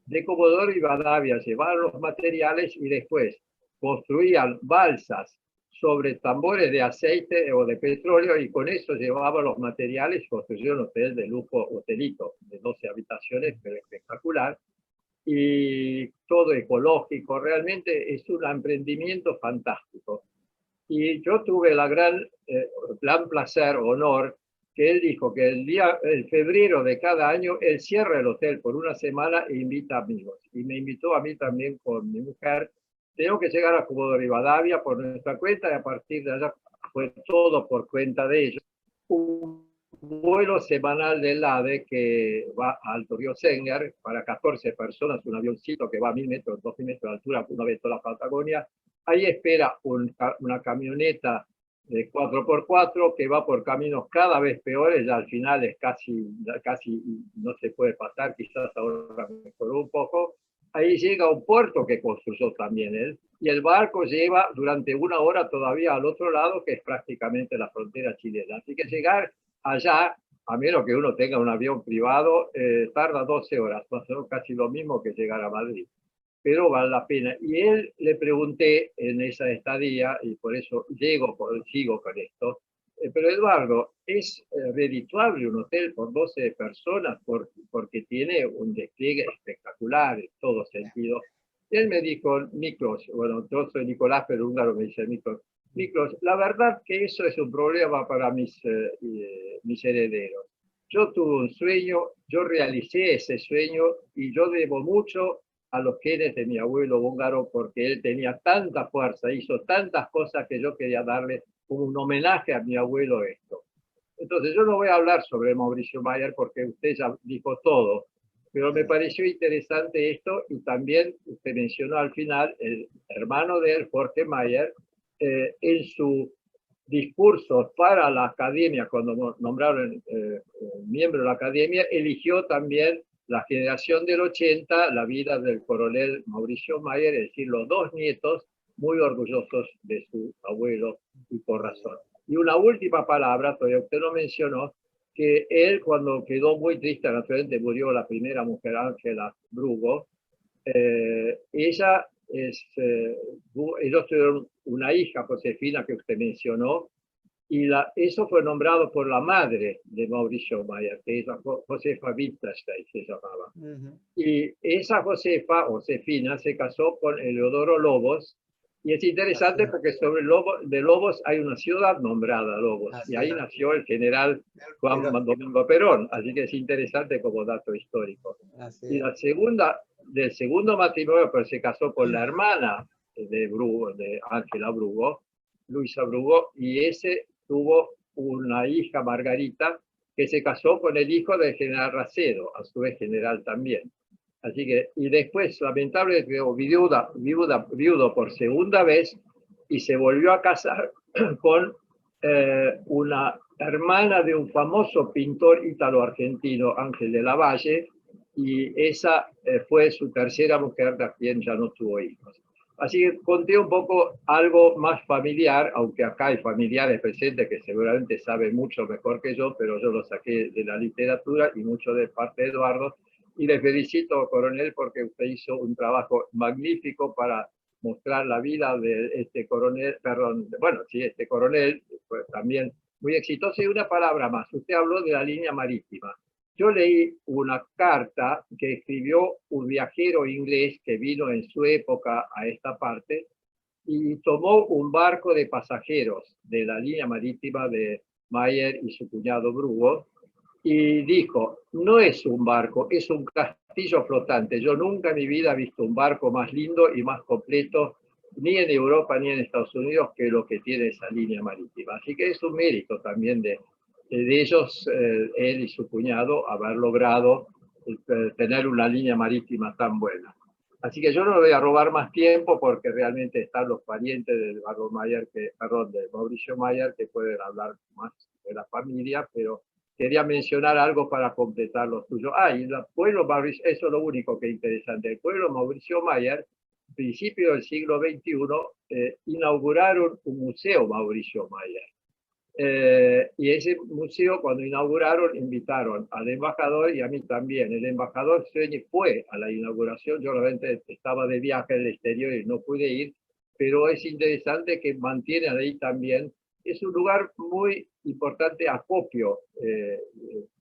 De Comodoro y Rivadavia llevaron los materiales y después construían balsas sobre tambores de aceite o de petróleo y con eso llevaban los materiales y construyeron un hotel de lujo, hotelito de 12 habitaciones, pero espectacular. Y todo ecológico, realmente es un emprendimiento fantástico. Y yo tuve la gran placer, honor, que él dijo que el febrero de cada año, él cierra el hotel por una semana e invita amigos. Y me invitó a mí también con mi mujer. Tengo que llegar a Comodoro Rivadavia por nuestra cuenta y a partir de allá fue todo por cuenta de ellos. Un vuelo semanal del AVE que va a Alto Río Senger para 14 personas, un avioncito que va a 1000 metros, 2000 metros de altura, una vez toda la Patagonia. Ahí espera una camioneta de 4x4 que va por caminos cada vez peores, ya al final es casi no se puede pasar, quizás ahora mejoró un poco. Ahí llega un puerto que construyó también él, y el barco lleva durante 1 hora todavía al otro lado, que es prácticamente la frontera chilena. Así que llegar allá, a menos que uno tenga un avión privado, tarda 12 horas, casi lo mismo que llegar a Madrid. Pero vale la pena. Y él le pregunté en esa estadía, y por eso sigo con esto, pero Eduardo, ¿es redituable un hotel por 12 personas? Porque tiene un despliegue espectacular en todo sentido. Y él me dijo, Miklos, bueno, yo soy Nicolás, pero húngaro me dice Miklos, la verdad que eso es un problema para mis herederos. Yo tuve un sueño, yo realicé ese sueño y yo debo mucho a los genes de mi abuelo húngaro porque él tenía tanta fuerza, hizo tantas cosas que yo quería darle como un homenaje a mi abuelo esto. Entonces yo no voy a hablar sobre Mauricio Mayer porque usted ya dijo todo, pero me pareció interesante esto y también usted mencionó al final el hermano de él, Jorge Mayer, en su discurso para la academia, cuando nombraron miembro de la academia, eligió también la generación del 80, la vida del coronel Mauricio Mayer, es decir, los 2 nietos muy orgullosos de su abuelo y por razón. Y una última palabra, todavía usted lo mencionó, que él cuando quedó muy triste, naturalmente murió la primera mujer, Ángela Brugo, ella ellos tuvieron una hija, Josefina, que usted mencionó, y eso fue nombrado por la madre de Mauricio Mayer, que es Josefa Wittgenstein, se llamaba. Y esa Josefina, se casó con Eleodoro Lobos, y es interesante porque sobre de Lobos hay una ciudad nombrada Lobos, y ahí nació el general Juan Domingo Perón, así que es interesante como dato histórico. Y del segundo matrimonio, pero se casó con la hermana de Brugo, de Ángela Brugo, Luisa Brugo, y ese tuvo una hija, Margarita, que se casó con el hijo del general Racedo, a su vez general también. Así que, y después, lamentablemente, quedó viudo por segunda vez y se volvió a casar con una hermana de un famoso pintor ítalo-argentino, Ángel de la Valle, y esa fue su tercera mujer, de quien ya no tuvo hijos. Así que conté un poco algo más familiar, aunque acá hay familiares presentes que seguramente saben mucho mejor que yo, pero yo lo saqué de la literatura y mucho de parte de Eduardo. Y le felicito, coronel, porque usted hizo un trabajo magnífico para mostrar la vida de este coronel, perdón, bueno, sí, este coronel, pues también muy exitoso. Y una palabra más, usted habló de la línea marítima. Yo leí una carta que escribió un viajero inglés que vino en su época a esta parte y tomó un barco de pasajeros de la línea marítima de Mayer y su cuñado Brugo y dijo, no es un barco, es un castillo flotante. Yo nunca en mi vida he visto un barco más lindo y más completo, ni en Europa ni en Estados Unidos, que lo que tiene esa línea marítima. Así que es un mérito también de ellos, él y su cuñado, haber logrado tener una línea marítima tan buena. Así que yo no le voy a robar más tiempo porque realmente están los parientes de Eduardo Mayer, de Mauricio Mayer, que pueden hablar más de la familia, pero quería mencionar algo para completar lo suyo. Y el pueblo Mauricio, eso es lo único que es interesante. El pueblo Mauricio Mayer, a principios del siglo XXI, inauguraron un museo Mauricio Mayer. Y ese museo, cuando inauguraron, invitaron al embajador y a mí también. El embajador Sueñi fue a la inauguración, yo realmente estaba de viaje en el exterior y no pude ir, pero es interesante que mantienen ahí también. Es un lugar muy importante, acopio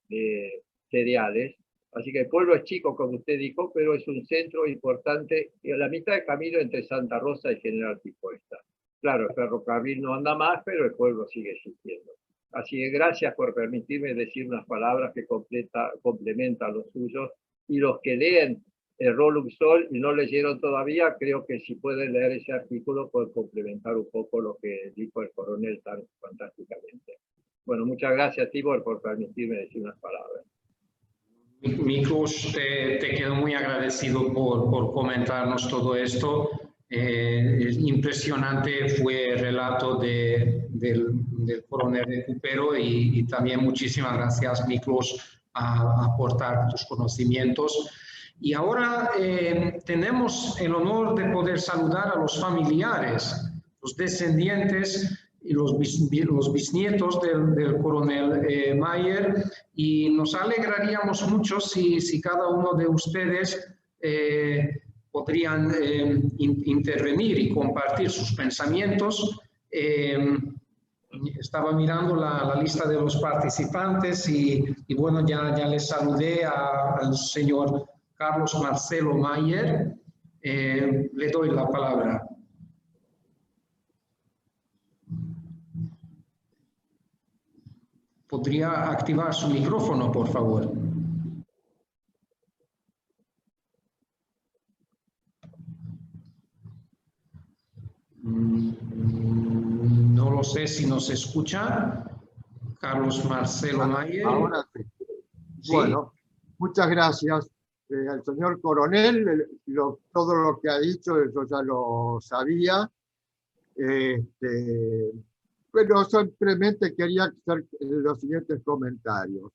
de cereales. Así que el pueblo es chico, como usted dijo, pero es un centro importante a la mitad del camino entre Santa Rosa y General Picuesta. Claro, el ferrocarril no anda más, pero el pueblo sigue existiendo. Así que gracias por permitirme decir unas palabras que complementan los suyos. Y los que leen el Rolum Sol y no leyeron todavía, creo que si pueden leer ese artículo pueden complementar un poco lo que dijo el coronel tan fantásticamente. Bueno, muchas gracias, Tibor, por permitirme decir unas palabras. Miklós, te quedo muy agradecido por comentarnos todo esto. Impresionante fue el relato del coronel Recupero y también muchísimas gracias, Miklós, a aportar tus conocimientos. Y ahora tenemos el honor de poder saludar a los familiares, los descendientes y los bisnietos del coronel Mayer, y nos alegraríamos mucho si cada uno de ustedes podrían intervenir y compartir sus pensamientos. Estaba mirando la lista de los participantes y bueno, ya les saludé al señor Carlos Marcelo Mayer. Le doy la palabra. ¿Podría activar su micrófono, por favor? No lo sé si nos escucha. Carlos Marcelo Mayer. Ahora sí. Sí. Bueno, muchas gracias. Al señor coronel, todo lo que ha dicho, yo ya lo sabía. Pero simplemente quería hacer los siguientes comentarios.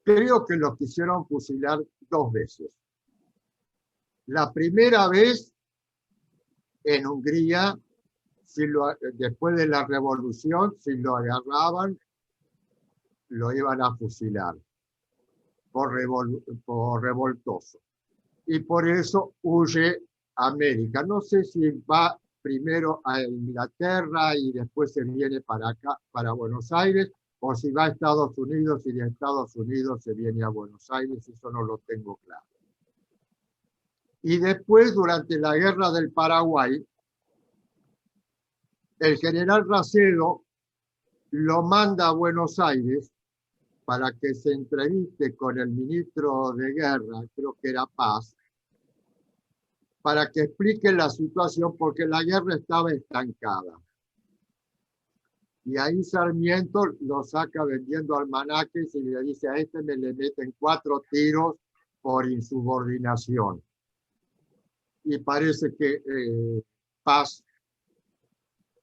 Creo que los quisieron fusilar 2 veces. La primera vez en Hungría, después de la revolución, si lo agarraban, lo iban a fusilar por revoltoso. Y por eso huye América. No sé si va primero a Inglaterra y después se viene para acá, para Buenos Aires, o si va a Estados Unidos y de Estados Unidos se viene a Buenos Aires, eso no lo tengo claro. Y después, durante la Guerra del Paraguay, el general Racedo lo manda a Buenos Aires para que se entreviste con el ministro de Guerra, creo que era Paz, para que explique la situación porque la guerra estaba estancada. Y ahí Sarmiento lo saca vendiendo almanaques y le dice: a este me le meten 4 tiros por insubordinación. Y parece que Paz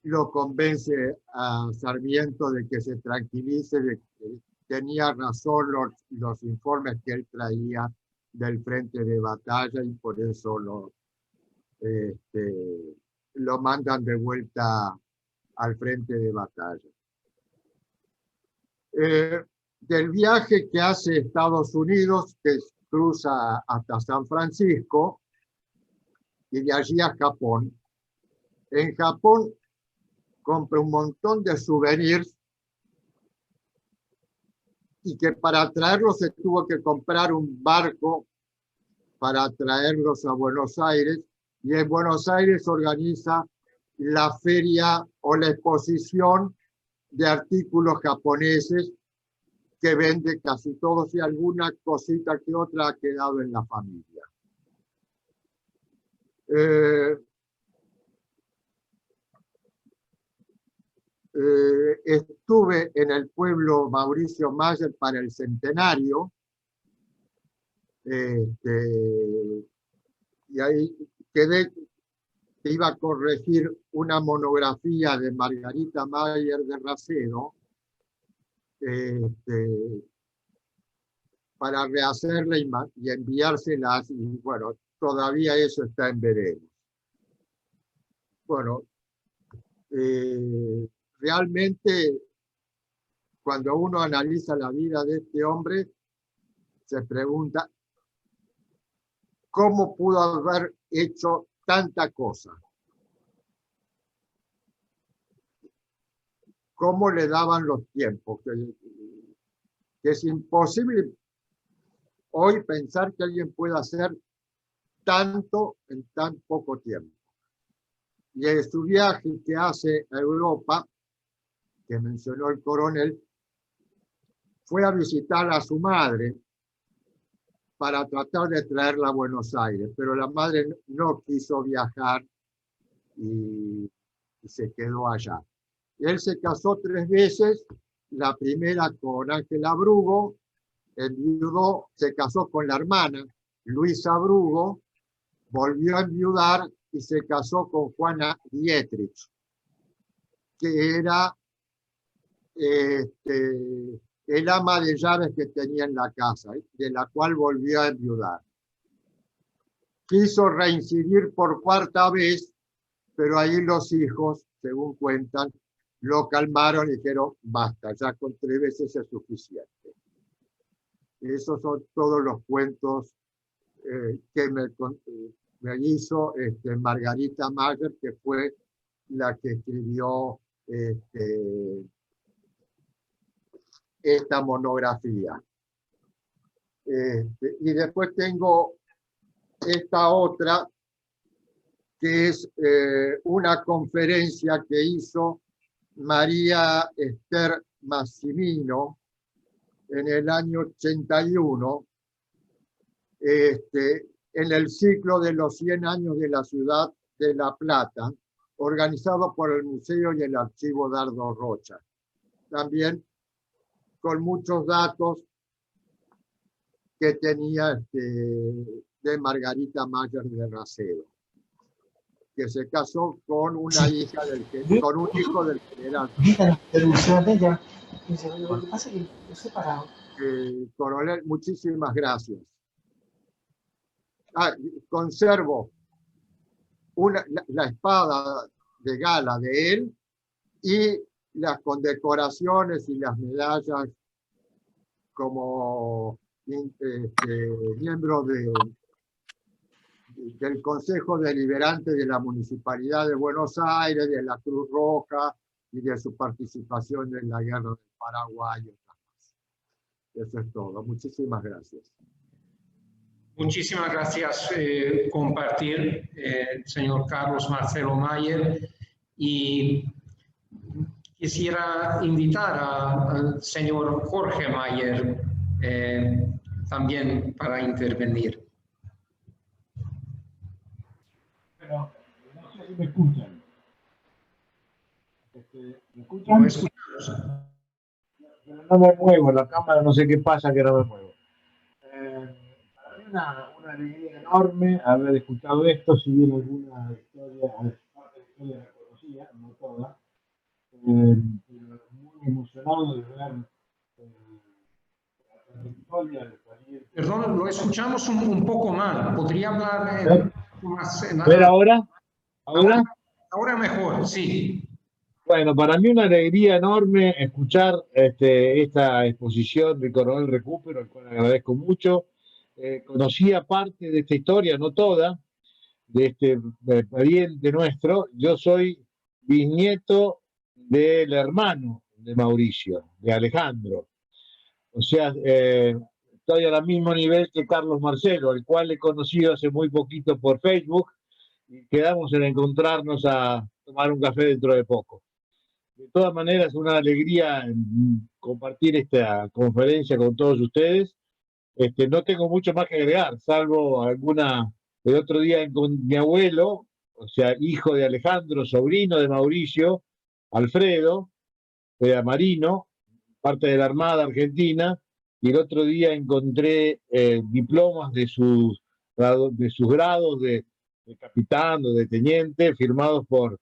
lo convence a Sarmiento de que se tranquilice, de que tenía razón los informes que él traía del frente de batalla, y por eso lo mandan de vuelta al frente de batalla. Del viaje que hace a Estados Unidos, que cruza hasta San Francisco, y de allí a Japón. En Japón compra un montón de souvenirs, y que para traerlos se tuvo que comprar un barco para traerlos a Buenos Aires, y en Buenos Aires organiza la feria o la exposición de artículos japoneses que vende casi todos, y alguna cosita que otra ha quedado en la familia. Estuve en el pueblo Mauricio Mayer para el centenario, y ahí quedé que iba a corregir una monografía de Margarita Mayer de Racedo, para rehacerla y enviárselas, y bueno, todavía eso está en veremos. Bueno, realmente cuando uno analiza la vida de este hombre, se pregunta cómo pudo haber hecho tanta cosa. Cómo le daban los tiempos, que es imposible hoy pensar que alguien pueda hacer tanto en tan poco tiempo. Y en su viaje que hace a Europa, que mencionó el coronel, fue a visitar a su madre para tratar de traerla a Buenos Aires, pero la madre no quiso viajar y se quedó allá. Él se casó 3 veces, la primera con Ángela Brugo, enviudó, se casó con la hermana Luisa Brugo, volvió a enviudar y se casó con Juana Dietrich, que era el ama de llaves que tenía en la casa, de la cual volvió a enviudar. Quiso reincidir por 4ª vez, pero ahí los hijos, según cuentan, lo calmaron y dijeron: basta, ya con 3 veces es suficiente. Esos son todos los cuentos que me hizo Margarita Mayer, que fue la que escribió esta monografía. Y después tengo esta otra, que es una conferencia que hizo María Esther Massimino en el año 81, en el ciclo de los 100 años de la ciudad de La Plata, organizado por el Museo y el Archivo Dardo Rocha. También con muchos datos que tenía de Margarita Mayer de Racedo, que se casó con una hija con un hijo del general. Coronel, muchísimas gracias. Conservo la espada de gala de él y las condecoraciones y las medallas como miembro del Consejo Deliberante de la Municipalidad de Buenos Aires, de la Cruz Roja y de su participación en la Guerra del Paraguay y otras cosas. Eso es todo. Muchísimas gracias. Muchísimas gracias compartir, señor Carlos Marcelo Mayer. Y quisiera invitar al señor Jorge Mayer también para intervenir. Pero no sé si me escuchan. ¿Me escuchan? ¿Lo escuchamos? Pero no me muevo, la cámara no sé qué pasa que no me muevo. Para mí una alegría enorme haber escuchado esto, si bien alguna historia, parte de la historia la conocía, no toda, pero muy emocionado de ver la trayectoria del pariente. Perdón, lo escuchamos un poco mal. ¿Podría hablar más? A ver ahora. Ahora mejor, sí. Bueno, para mí una alegría enorme escuchar esta exposición de Coronel Recupero, al cual agradezco mucho. Conocía parte de esta historia, no toda, de este pariente nuestro. Yo soy bisnieto del hermano de Mauricio, de Alejandro. O sea, estoy al mismo nivel que Carlos Marcelo, al cual he conocido hace muy poquito por Facebook, y quedamos en encontrarnos a tomar un café dentro de poco. De todas maneras, es una alegría compartir esta conferencia con todos ustedes. No tengo mucho más que agregar, salvo alguna. El otro día con mi abuelo, o sea, hijo de Alejandro, sobrino de Mauricio, Alfredo, era marino, parte de la Armada Argentina, y el otro día encontré diplomas de sus grados de capitán o de teniente, firmados por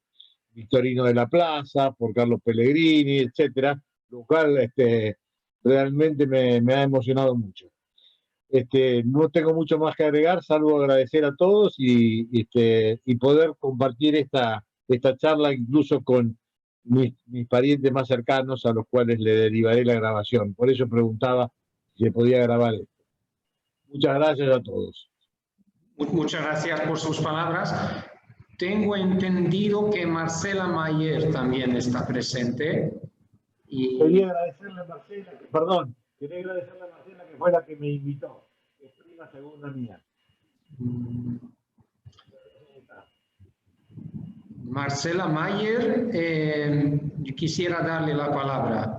Victorino de la Plaza, por Carlos Pellegrini, etcétera, lo cual realmente me ha emocionado mucho. No tengo mucho más que agregar, salvo agradecer a todos y poder compartir esta charla incluso con mis parientes más cercanos, a los cuales le derivaré la grabación. Por eso preguntaba si se podía grabar esto. Muchas gracias a todos. Muchas gracias por sus palabras. Tengo entendido que Marcela Mayer también está presente. Quería agradecerle a Marcela, que fue la que me invitó. Es prima segunda mía. Marcela Mayer, yo quisiera darle la palabra.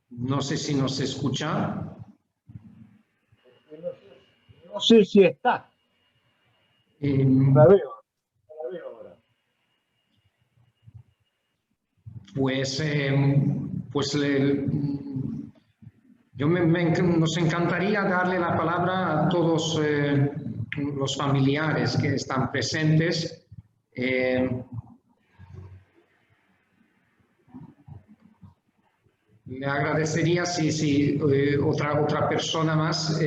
No sé si nos escucha. No sé si está. La veo ahora. Pues nos encantaría darle la palabra a todos los familiares que están presentes. Le agradecería si otra persona más,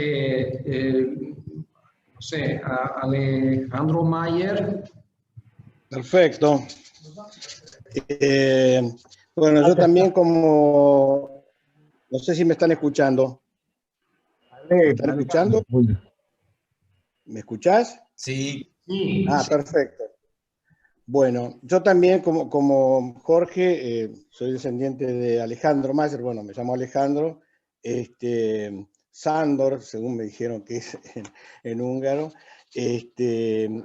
no sé, Alejandro Mayer. Perfecto. Bueno, yo también como, no sé si me están escuchando. ¿Me están escuchando? ¿Me escuchás? Sí. Ah, perfecto. Bueno, yo también como Jorge, soy descendiente de Alejandro Mayer, bueno, me llamo Alejandro, Sándor, según me dijeron que es en húngaro,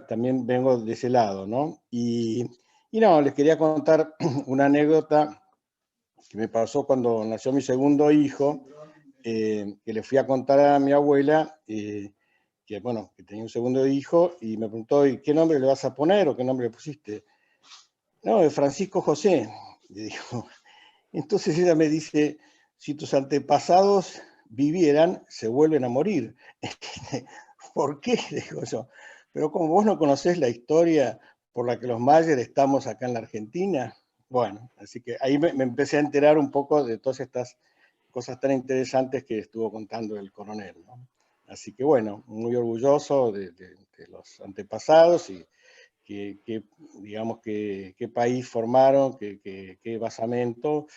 también vengo de ese lado, ¿no? Y no, les quería contar una anécdota que me pasó cuando nació mi segundo hijo, que le fui a contar a mi abuela, que bueno, que tenía un segundo hijo, y me preguntó, ¿y qué nombre le vas a poner o qué nombre le pusiste? No, de Francisco José, le dijo. Entonces ella me dice, si tus antepasados vivieran, se vuelven a morir. ¿Por qué? Digo yo. Pero como vos no conocés la historia por la que los Mayer estamos acá en la Argentina, bueno, así que ahí me empecé a enterar un poco de todas estas cosas tan interesantes que estuvo contando el coronel, ¿no? Así que bueno, muy orgulloso de los antepasados y digamos, qué país formaron, qué basamento,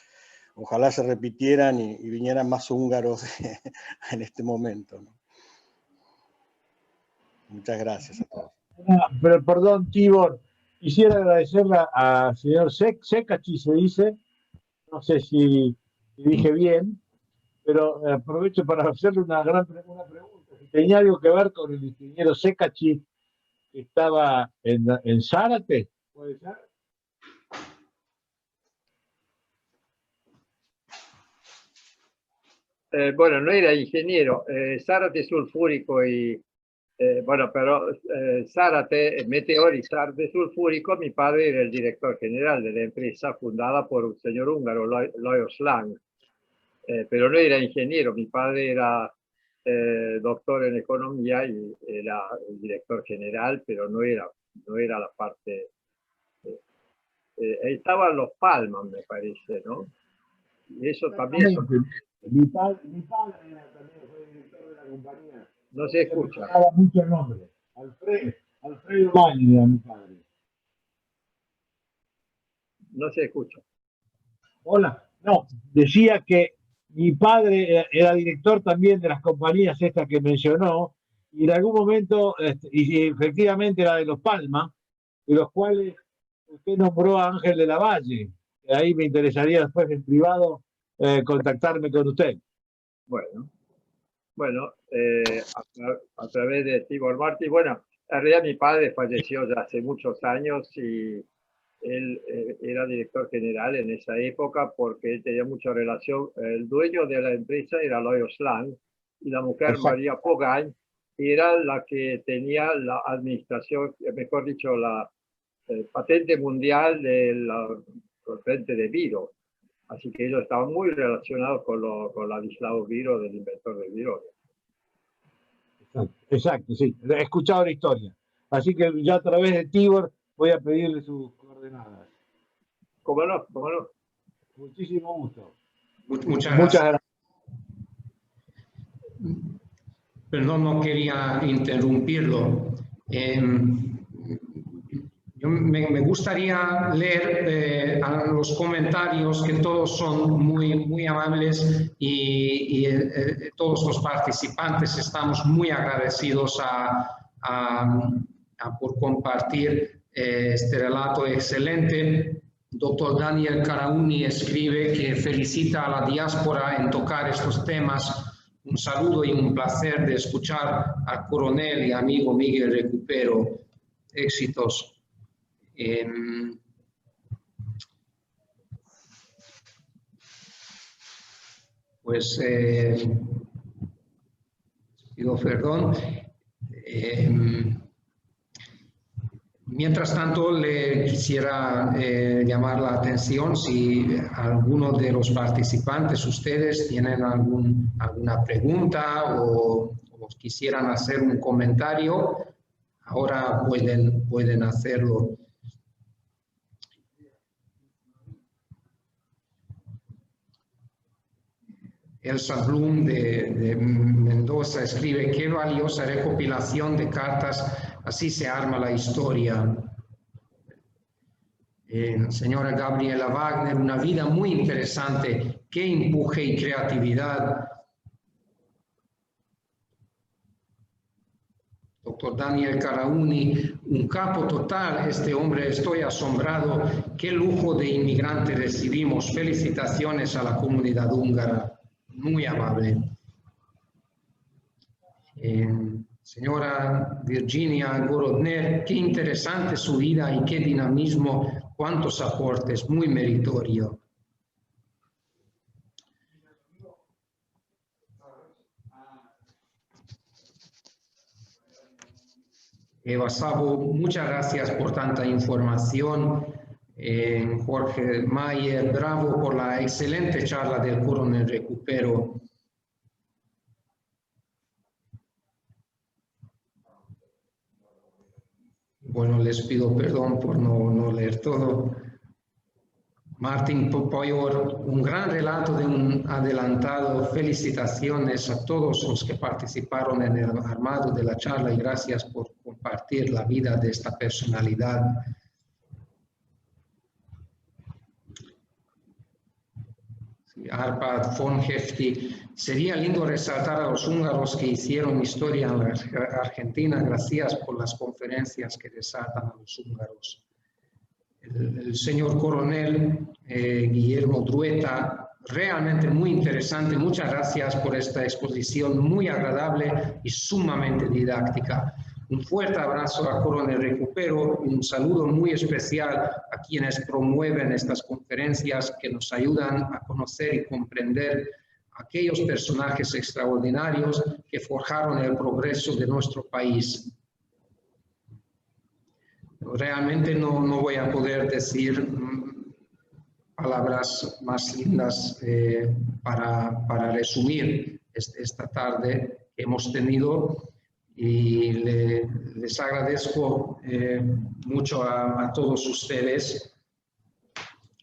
ojalá se repitieran y vinieran más húngaros en este momento, ¿no? Muchas gracias a todos. Pero perdón, Tibor, quisiera agradecerle al señor Sekachi, se dice, no sé si dije bien, pero aprovecho para hacerle una pregunta. Si tenía algo que ver con el ingeniero Sekachi que estaba en Zárate, ¿puede ser? Bueno, no era ingeniero, Zárate sulfúrico y, bueno, pero Zárate, Meteor y Zárate sulfúrico, mi padre era el director general de la empresa fundada por un señor húngaro, Lajos Lang, pero no era ingeniero, mi padre era doctor en economía y era el director general, pero no era la parte, estaban los Palmas, me parece, ¿no? Y eso también son... Mi padre también fue director de la compañía. No se escucha. Me mucho el nombre. Alfredo Magni era mi padre. No se escucha. Hola. No, decía que mi padre era director también de las compañías estas que mencionó, y en algún momento, y efectivamente era de los Palmas, de los cuales usted nombró a Ángel de la Valle. Ahí me interesaría después en privado contactarme con usted. Bueno, a través de Tibor Martí, bueno, en realidad mi padre falleció ya hace muchos años y él era director general en esa época porque él tenía mucha relación. El dueño de la empresa era Lajos Lang y la mujer María Pogañ era la que tenía la administración, mejor dicho, la patente mundial de la corriente de Viro. Así que ellos estaban muy relacionados con Ladislao Viro, del inventor del Viro. Exacto, sí. He escuchado la historia. Así que ya a través de Tibor voy a pedirle sus coordenadas. ¿Cómo no? ¿Cómo no? Muchísimo gusto. Muchas gracias. Perdón, no quería interrumpirlo. Me gustaría leer los comentarios, que todos son muy amables y todos los participantes estamos muy agradecidos por compartir este relato excelente. Doctor Daniel Karauni escribe que felicita a la diáspora en tocar estos temas. Un saludo y un placer de escuchar al coronel y amigo Miguel Recupero. Éxitos. Pues pido perdón. Mientras tanto, le quisiera llamar la atención si alguno de los participantes, ustedes, tienen alguna pregunta o quisieran hacer un comentario. Ahora pueden hacerlo. Elsa Blum de Mendoza escribe: qué valiosa recopilación de cartas, así se arma la historia. Señora Gabriela Wagner, una vida muy interesante, qué empuje y creatividad. Doctor Daniel Karauni, un capo total, este hombre, estoy asombrado, qué lujo de inmigrante recibimos, felicitaciones a la comunidad húngara. Muy amable. Señora Virginia Gorodner, qué interesante su vida y qué dinamismo, cuántos aportes, muy meritorio. Eva Sabo, muchas gracias por tanta información. Jorge Mayer, bravo por la excelente charla del coronel Recupero. Bueno, les pido perdón por no leer todo. Martin Popoyor, un gran relato de un adelantado. Felicitaciones a todos los que participaron en el armado de la charla y gracias por compartir la vida de esta personalidad. Arpad von Hefti. Sería lindo resaltar a los húngaros que hicieron historia en la Argentina. Gracias por las conferencias que resaltan a los húngaros. El señor coronel Guillermo Drueta, realmente muy interesante. Muchas gracias por esta exposición muy agradable y sumamente didáctica. Un fuerte abrazo a Coronel Recupero y un saludo muy especial a quienes promueven estas conferencias que nos ayudan a conocer y comprender aquellos personajes extraordinarios que forjaron el progreso de nuestro país. Realmente no voy a poder decir palabras más lindas para resumir esta tarde que hemos tenido, y les agradezco mucho a todos ustedes.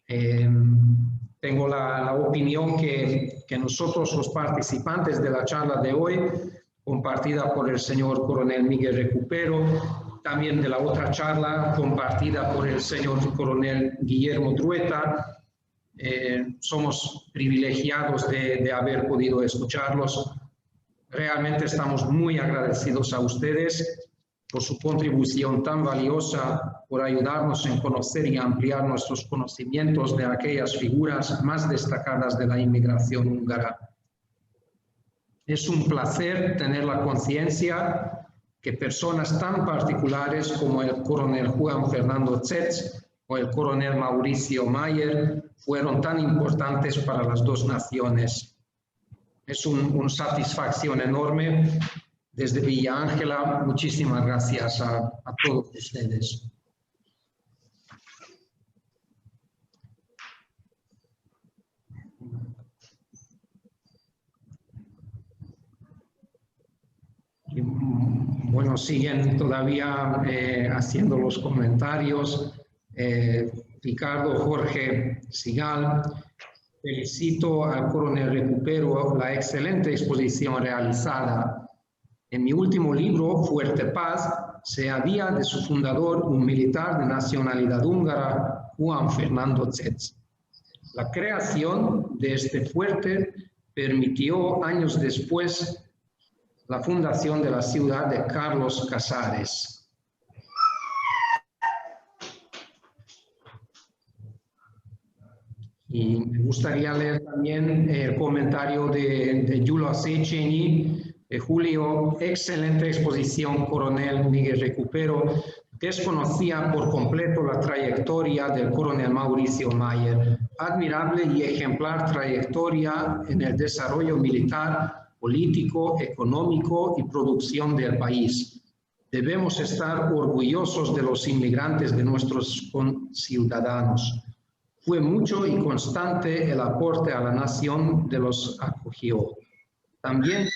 Tengo la opinión que nosotros, los participantes de la charla de hoy, compartida por el señor coronel Miguel Recupero, también de la otra charla compartida por el señor coronel Guillermo Drueta, somos privilegiados de haber podido escucharlos. Realmente estamos muy agradecidos a ustedes por su contribución tan valiosa, por ayudarnos en conocer y ampliar nuestros conocimientos de aquellas figuras más destacadas de la inmigración húngara. Es un placer tener la conciencia que personas tan particulares como el coronel Juan Fernando Zec o el coronel Mauricio Mayer fueron tan importantes para las dos naciones. Es una satisfacción enorme. Desde Villa Ángela, muchísimas gracias a todos ustedes. Y, bueno, siguen todavía haciendo los comentarios. Ricardo Jorge Sigal. Felicito al coronel Recupero la excelente exposición realizada. En mi último libro, Fuerte Paz, se había de su fundador, un militar de nacionalidad húngara, Juan Fernando Zec. La creación de este fuerte permitió años después la fundación de la ciudad de Carlos Casares. Y me gustaría leer también el comentario de Giulio Cecchini. Julio, excelente exposición, coronel Miguel Recupero. Desconocía por completo la trayectoria del coronel Mauricio Mayer. Admirable y ejemplar trayectoria en el desarrollo militar, político, económico y producción del país. Debemos estar orgullosos de los inmigrantes de nuestros conciudadanos. Fue mucho y constante el aporte a la nación de los acogió. También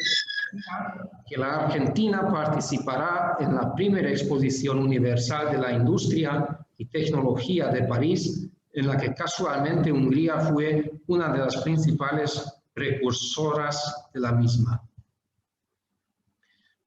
que la Argentina participará en la primera exposición universal de la industria y tecnología de París, en la que casualmente Hungría fue una de las principales precursoras de la misma.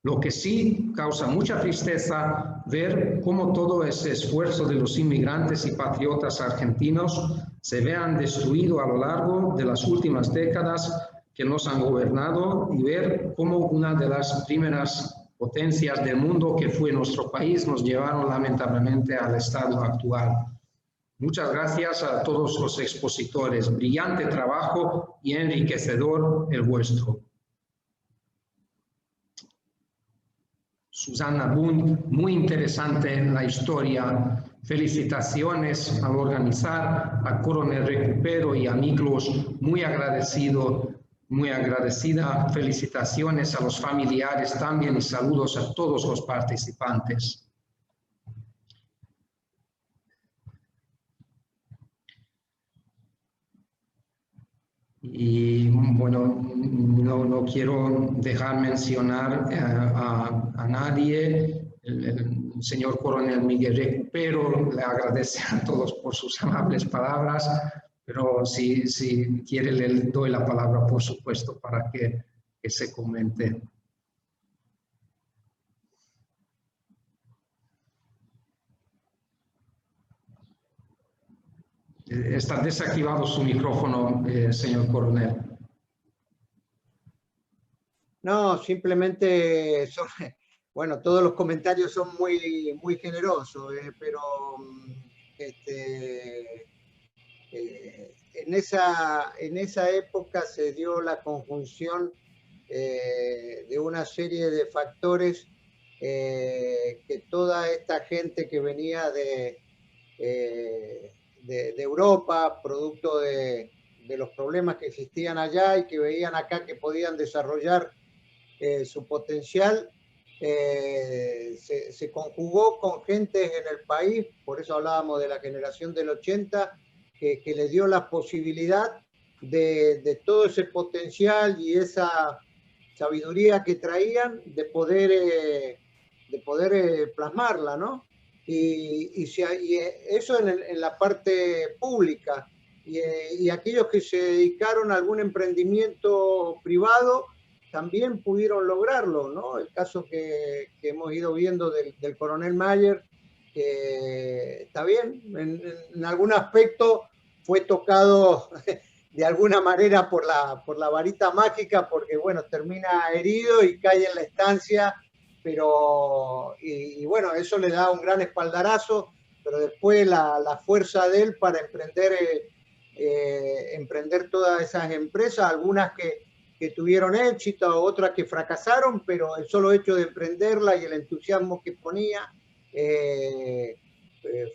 Lo que sí causa mucha tristeza ver cómo todo ese esfuerzo de los inmigrantes y patriotas argentinos se vean destruido a lo largo de las últimas décadas que nos han gobernado, y ver cómo una de las primeras potencias del mundo que fue nuestro país nos llevaron lamentablemente al estado actual. Muchas gracias a todos los expositores. Brillante trabajo y enriquecedor el vuestro. Susana Bund, muy interesante la historia. Felicitaciones al organizar, a coronel Recupero y a Miklos, muy agradecida. Felicitaciones a los familiares también y saludos a todos los participantes. Y bueno, no quiero dejar mencionar a nadie. El señor coronel Miguel Recupero le agradece a todos por sus amables palabras, pero si quiere le doy la palabra, por supuesto, para que se comente. Está desactivado su micrófono, señor coronel. No, simplemente son, bueno, todos los comentarios son muy generosos, pero en esa época se dio la conjunción de una serie de factores que toda esta gente que venía de Europa, producto de los problemas que existían allá y que veían acá que podían desarrollar su potencial, se conjugó con gente en el país, por eso hablábamos de la generación del 80, que le dio la posibilidad de todo ese potencial y esa sabiduría que traían de poder plasmarla, ¿no? Y eso en la parte pública. Y aquellos que se dedicaron a algún emprendimiento privado también pudieron lograrlo, ¿no? El caso que hemos ido viendo del coronel Mayer, que está bien, en algún aspecto fue tocado de alguna manera por la varita mágica, porque bueno, termina herido y cae en la estancia, pero y bueno, eso le da un gran espaldarazo, pero después la fuerza de él para emprender todas esas empresas, algunas que tuvieron éxito, otras que fracasaron, pero el solo hecho de emprenderla y el entusiasmo que ponía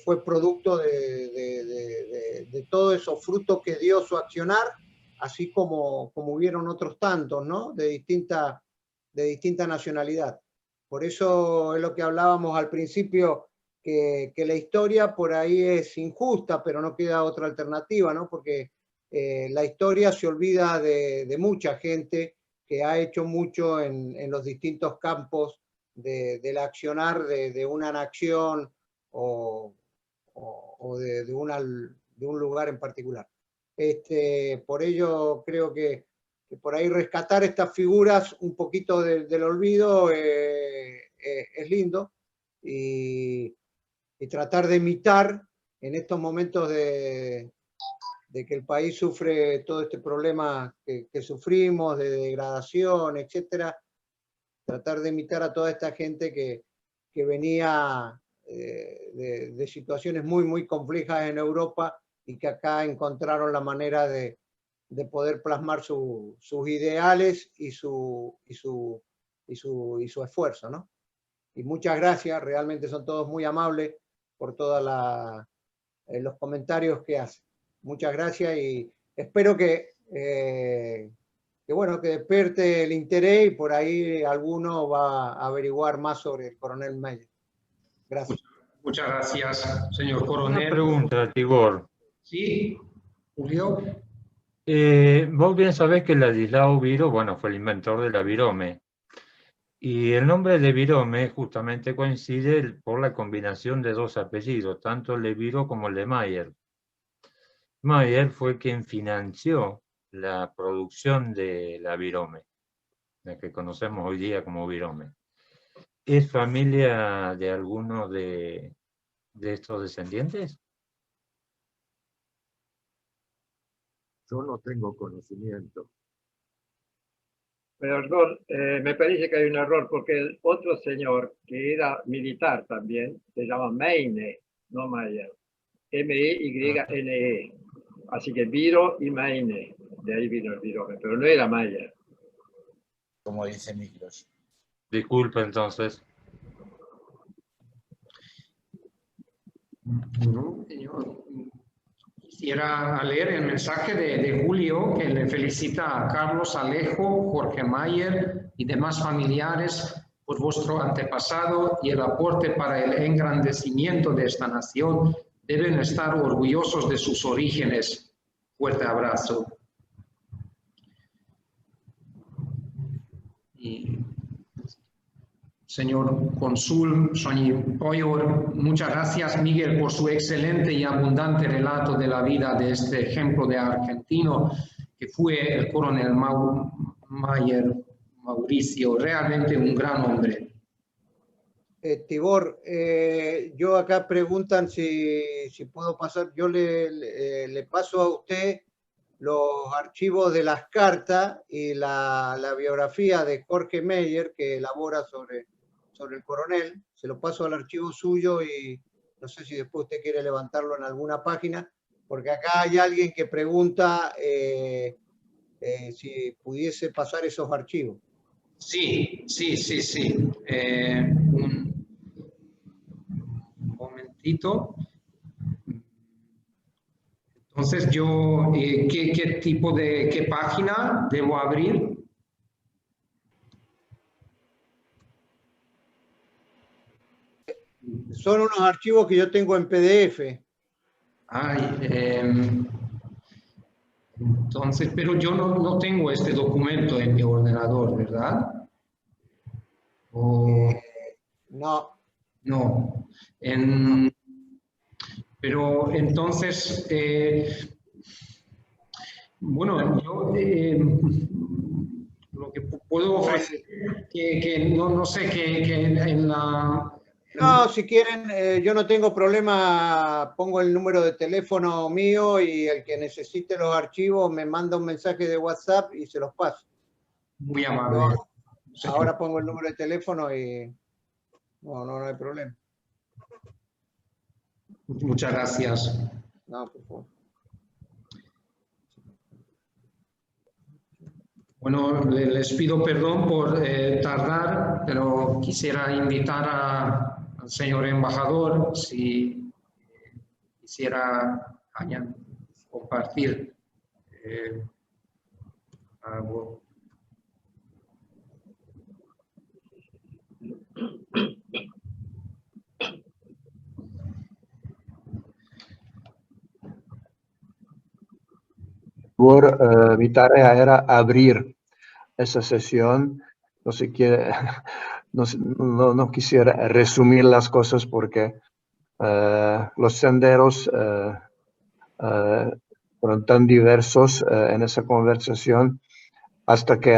fue producto de todos esos frutos que dio su accionar, así como hubieron otros tantos, ¿no? De distinta nacionalidad. Por eso es lo que hablábamos al principio, que la historia por ahí es injusta, pero no queda otra alternativa, ¿no? Porque la historia se olvida de mucha gente que ha hecho mucho en los distintos campos del accionar de una nación o de un lugar en particular. Por ello creo que por ahí rescatar estas figuras un poquito del olvido es lindo, y tratar de imitar en estos momentos de que el país sufre todo este problema que sufrimos, de degradación, etcétera, tratar de imitar a toda esta gente que venía de situaciones muy complejas en Europa y que acá encontraron la manera de poder plasmar sus ideales y su esfuerzo, ¿no? Y muchas gracias, realmente son todos muy amables por todos los comentarios que hacen. Muchas gracias y espero que despierte el interés y por ahí alguno va a averiguar más sobre el coronel Mayer. Gracias. Muchas gracias, señor coronel. Una pregunta, Tibor. Sí, Julio. Vos bien sabés que Ladislao Viró, bueno, fue el inventor de la virome. Y el nombre de virome justamente coincide por la combinación de dos apellidos, tanto el de Viró como el de Mayer. Mayer fue quien financió la producción de la virome, la que conocemos hoy día como virome. ¿Es familia de alguno de estos descendientes? Yo no tengo conocimiento. Perdón, me parece que hay un error, porque el otro señor, que era militar también, se llama Meine, no Mayer. M-E-Y-N-E. Así que Viro y Meine, de ahí vino el virome, pero no era Mayer. Como dice Miklos. Disculpe entonces. No, señor. Quisiera leer el mensaje de Julio, que le felicita a Carlos Alejo, Jorge Mayer y demás familiares por vuestro antepasado y el aporte para el engrandecimiento de esta nación. Deben estar orgullosos de sus orígenes. Fuerte abrazo. Y, señor cónsul Soñi Poyor, muchas gracias, Miguel, por su excelente y abundante relato de la vida de este ejemplo de argentino que fue el coronel Mayer Mauricio, realmente un gran hombre. Tibor, yo acá preguntan si puedo pasar, yo le paso a usted los archivos de las cartas y la biografía de Jorge Meyer que elabora sobre el coronel, se lo paso al archivo suyo y no sé si después usted quiere levantarlo en alguna página, porque acá hay alguien que pregunta si pudiese pasar esos archivos. Sí. Un momentito. Entonces yo, ¿qué tipo de, qué página debo abrir? Son unos archivos que yo tengo en PDF. Entonces, pero yo no tengo este documento en mi ordenador, ¿verdad? No. No. Pero entonces, bueno, yo lo que puedo ofrecer, que no sé, que en la... No, si quieren, yo no tengo problema, pongo el número de teléfono mío y el que necesite los archivos me manda un mensaje de WhatsApp y se los paso. Muy amable. Ahora pongo el número de teléfono y no hay problema. Muchas gracias. No, por favor. Bueno, les pido perdón por tardar, pero quisiera invitar al señor embajador si quisiera compartir algo. Mi tarea era abrir esa sesión. No quisiera resumir las cosas porque los senderos fueron tan diversos en esa conversación hasta que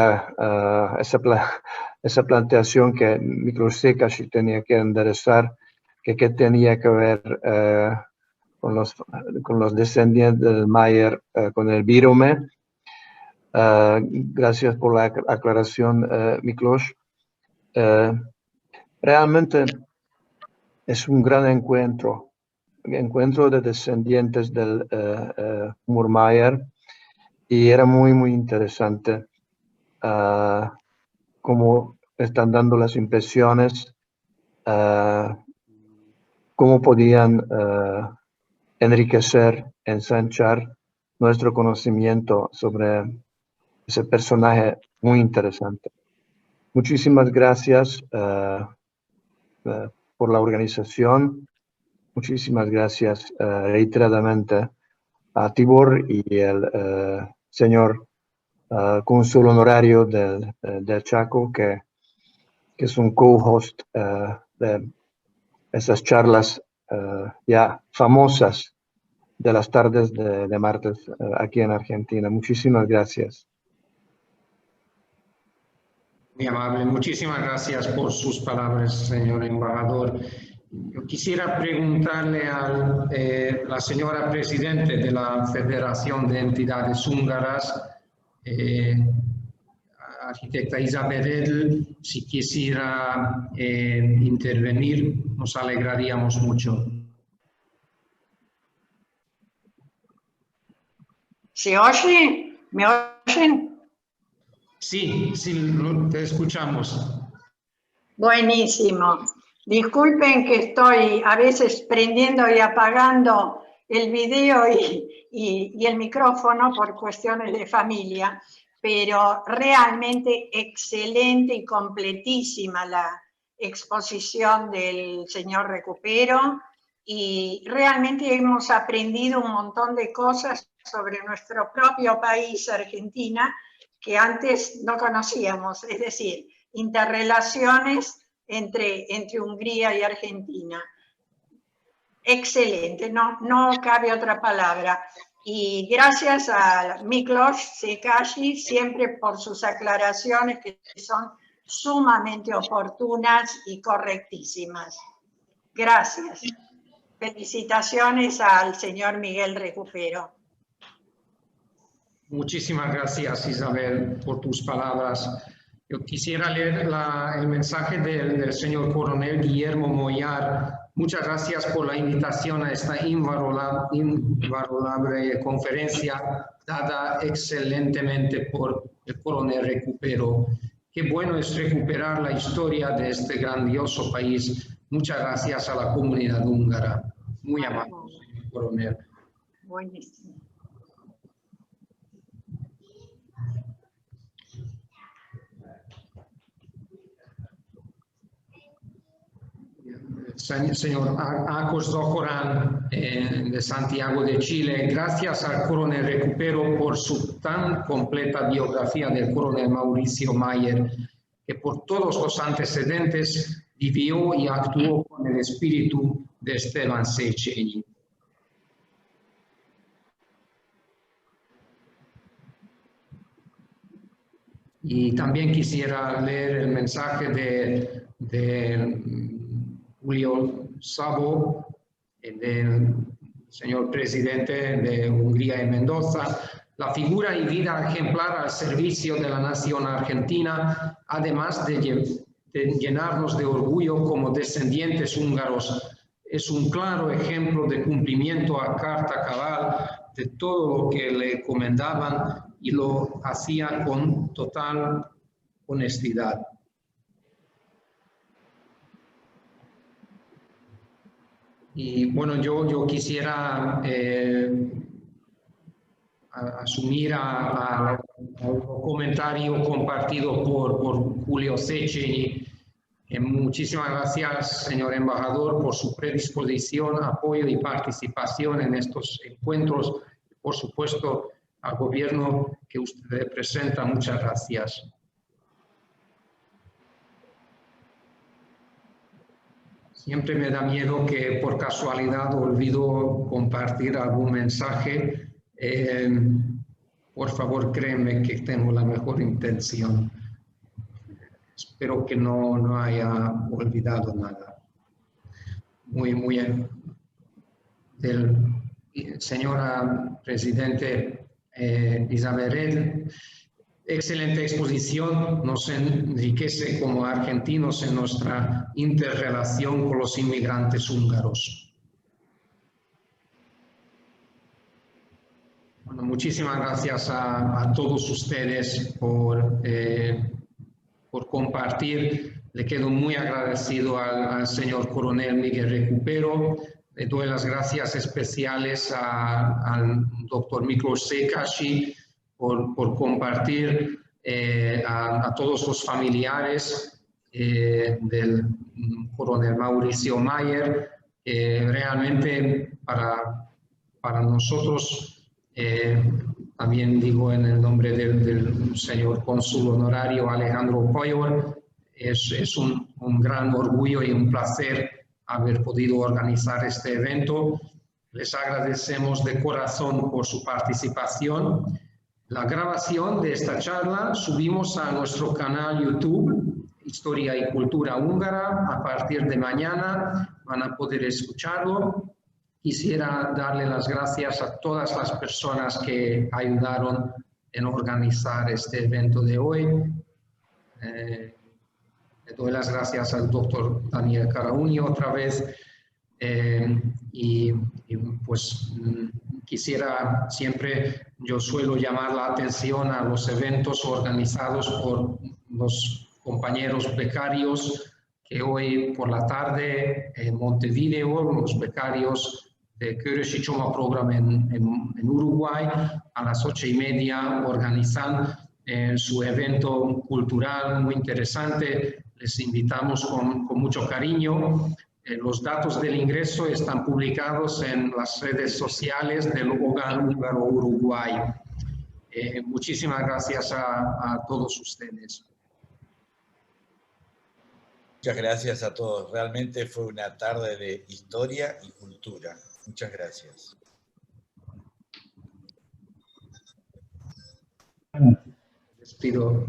esa planteación que Miklos Székely tenía que enderezar, que tenía que ver con los descendientes del Mayer, con el Virome. Gracias por la aclaración, Miklos. Realmente es un gran encuentro de descendientes del Murmayer, y era muy interesante cómo están dando las impresiones, cómo podían enriquecer, ensanchar nuestro conocimiento sobre ese personaje muy interesante. Muchísimas gracias por la organización. Muchísimas gracias reiteradamente a Tibor y el señor cónsul honorario del Chaco, que es un co-host de esas charlas ya famosas de las tardes de martes aquí en Argentina. Muchísimas gracias. Muy amable, muchísimas gracias por sus palabras, señor embajador. Yo quisiera preguntarle a la señora presidente de la Federación de Entidades Húngaras, arquitecta Isabel, si quisiera intervenir, nos alegraríamos mucho. ¿Se oye? ¿Me oyen? Sí, te escuchamos. Buenísimo. Disculpen que estoy a veces prendiendo y apagando el video y el micrófono por cuestiones de familia, pero realmente excelente y completísima la exposición del señor Recupero, y realmente hemos aprendido un montón de cosas sobre nuestro propio país, Argentina, que antes no conocíamos, es decir, interrelaciones entre Hungría y Argentina. Excelente, no cabe otra palabra. Y gracias a Miklos Székely siempre por sus aclaraciones, que son sumamente oportunas y correctísimas. Gracias. Felicitaciones al señor Miguel Recupero. Muchísimas gracias, Isabel, por tus palabras. Yo quisiera leer el mensaje del señor coronel Guillermo Moyar. Muchas gracias por la invitación a esta invalorable conferencia dada excelentemente por el coronel Recupero. Qué bueno es recuperar la historia de este grandioso país. Muchas gracias a la comunidad húngara. Muy amable, señor coronel. Buenísimo. Señor Ákos Zahorán de Santiago de Chile, gracias al coronel Recupero por su tan completa biografía del coronel Mauricio Mayer, que por todos los antecedentes vivió y actuó con el espíritu de Esteban Széchenyi. Y también quisiera leer el mensaje de Julio Szabo, del señor presidente de Hungría y Mendoza. La figura y vida ejemplar al servicio de la nación argentina, además de llenarnos de orgullo como descendientes húngaros, es un claro ejemplo de cumplimiento a carta cabal de todo lo que le encomendaban y lo hacía con total honestidad. Y bueno, yo quisiera asumir al comentario compartido por Julio Széchenyi. Muchísimas gracias, señor embajador, por su predisposición, apoyo y participación en estos encuentros. Por supuesto, al gobierno que usted representa, muchas gracias. Siempre me da miedo que por casualidad olvido compartir algún mensaje. Por favor, créeme que tengo la mejor intención. Espero que no haya olvidado nada. Muy bien. Señora Presidente Isabel, excelente exposición, nos enriquece como argentinos en nuestra interrelación con los inmigrantes húngaros. Bueno, muchísimas gracias a todos ustedes por compartir. Le quedo muy agradecido al señor coronel Miguel Recupero. Le doy las gracias especiales al doctor Miklos Székely por compartir, a todos los familiares del coronel Mauricio Mayer. Realmente para nosotros, también digo en el nombre del señor cónsul honorario Alejandro Poyor, es un gran orgullo y un placer haber podido organizar este evento. Les agradecemos de corazón por su participación. La grabación de esta charla subimos a nuestro canal YouTube, Historia y Cultura Húngara. A partir de mañana van a poder escucharlo. Quisiera darle las gracias a todas las personas que ayudaron en organizar este evento de hoy. Le doy las gracias al doctor Daniel Carauni otra vez. Y pues quisiera siempre, yo suelo llamar la atención a los eventos organizados por los compañeros becarios que hoy por la tarde en Montevideo, los becarios de Körösi Csoma Program en Uruguay, a las 8:30 organizan su evento cultural muy interesante. Les invitamos con mucho cariño. Los datos del ingreso están publicados en las redes sociales del Hogar Húngaro Uruguay. Muchísimas gracias a todos ustedes. Muchas gracias a todos. Realmente fue una tarde de historia y cultura. Muchas gracias. Les pido.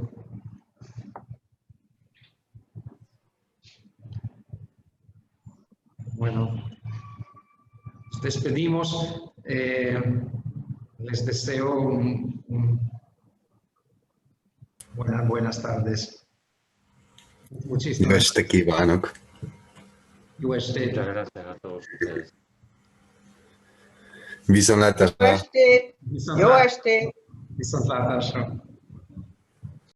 Bueno, nos despedimos. Les deseo buenas tardes. Muchísimas Jó este kívánok! Jó estét. Muchas gracias a todos ustedes. Viszontlátásra! Jó estét! Viszontlátásra.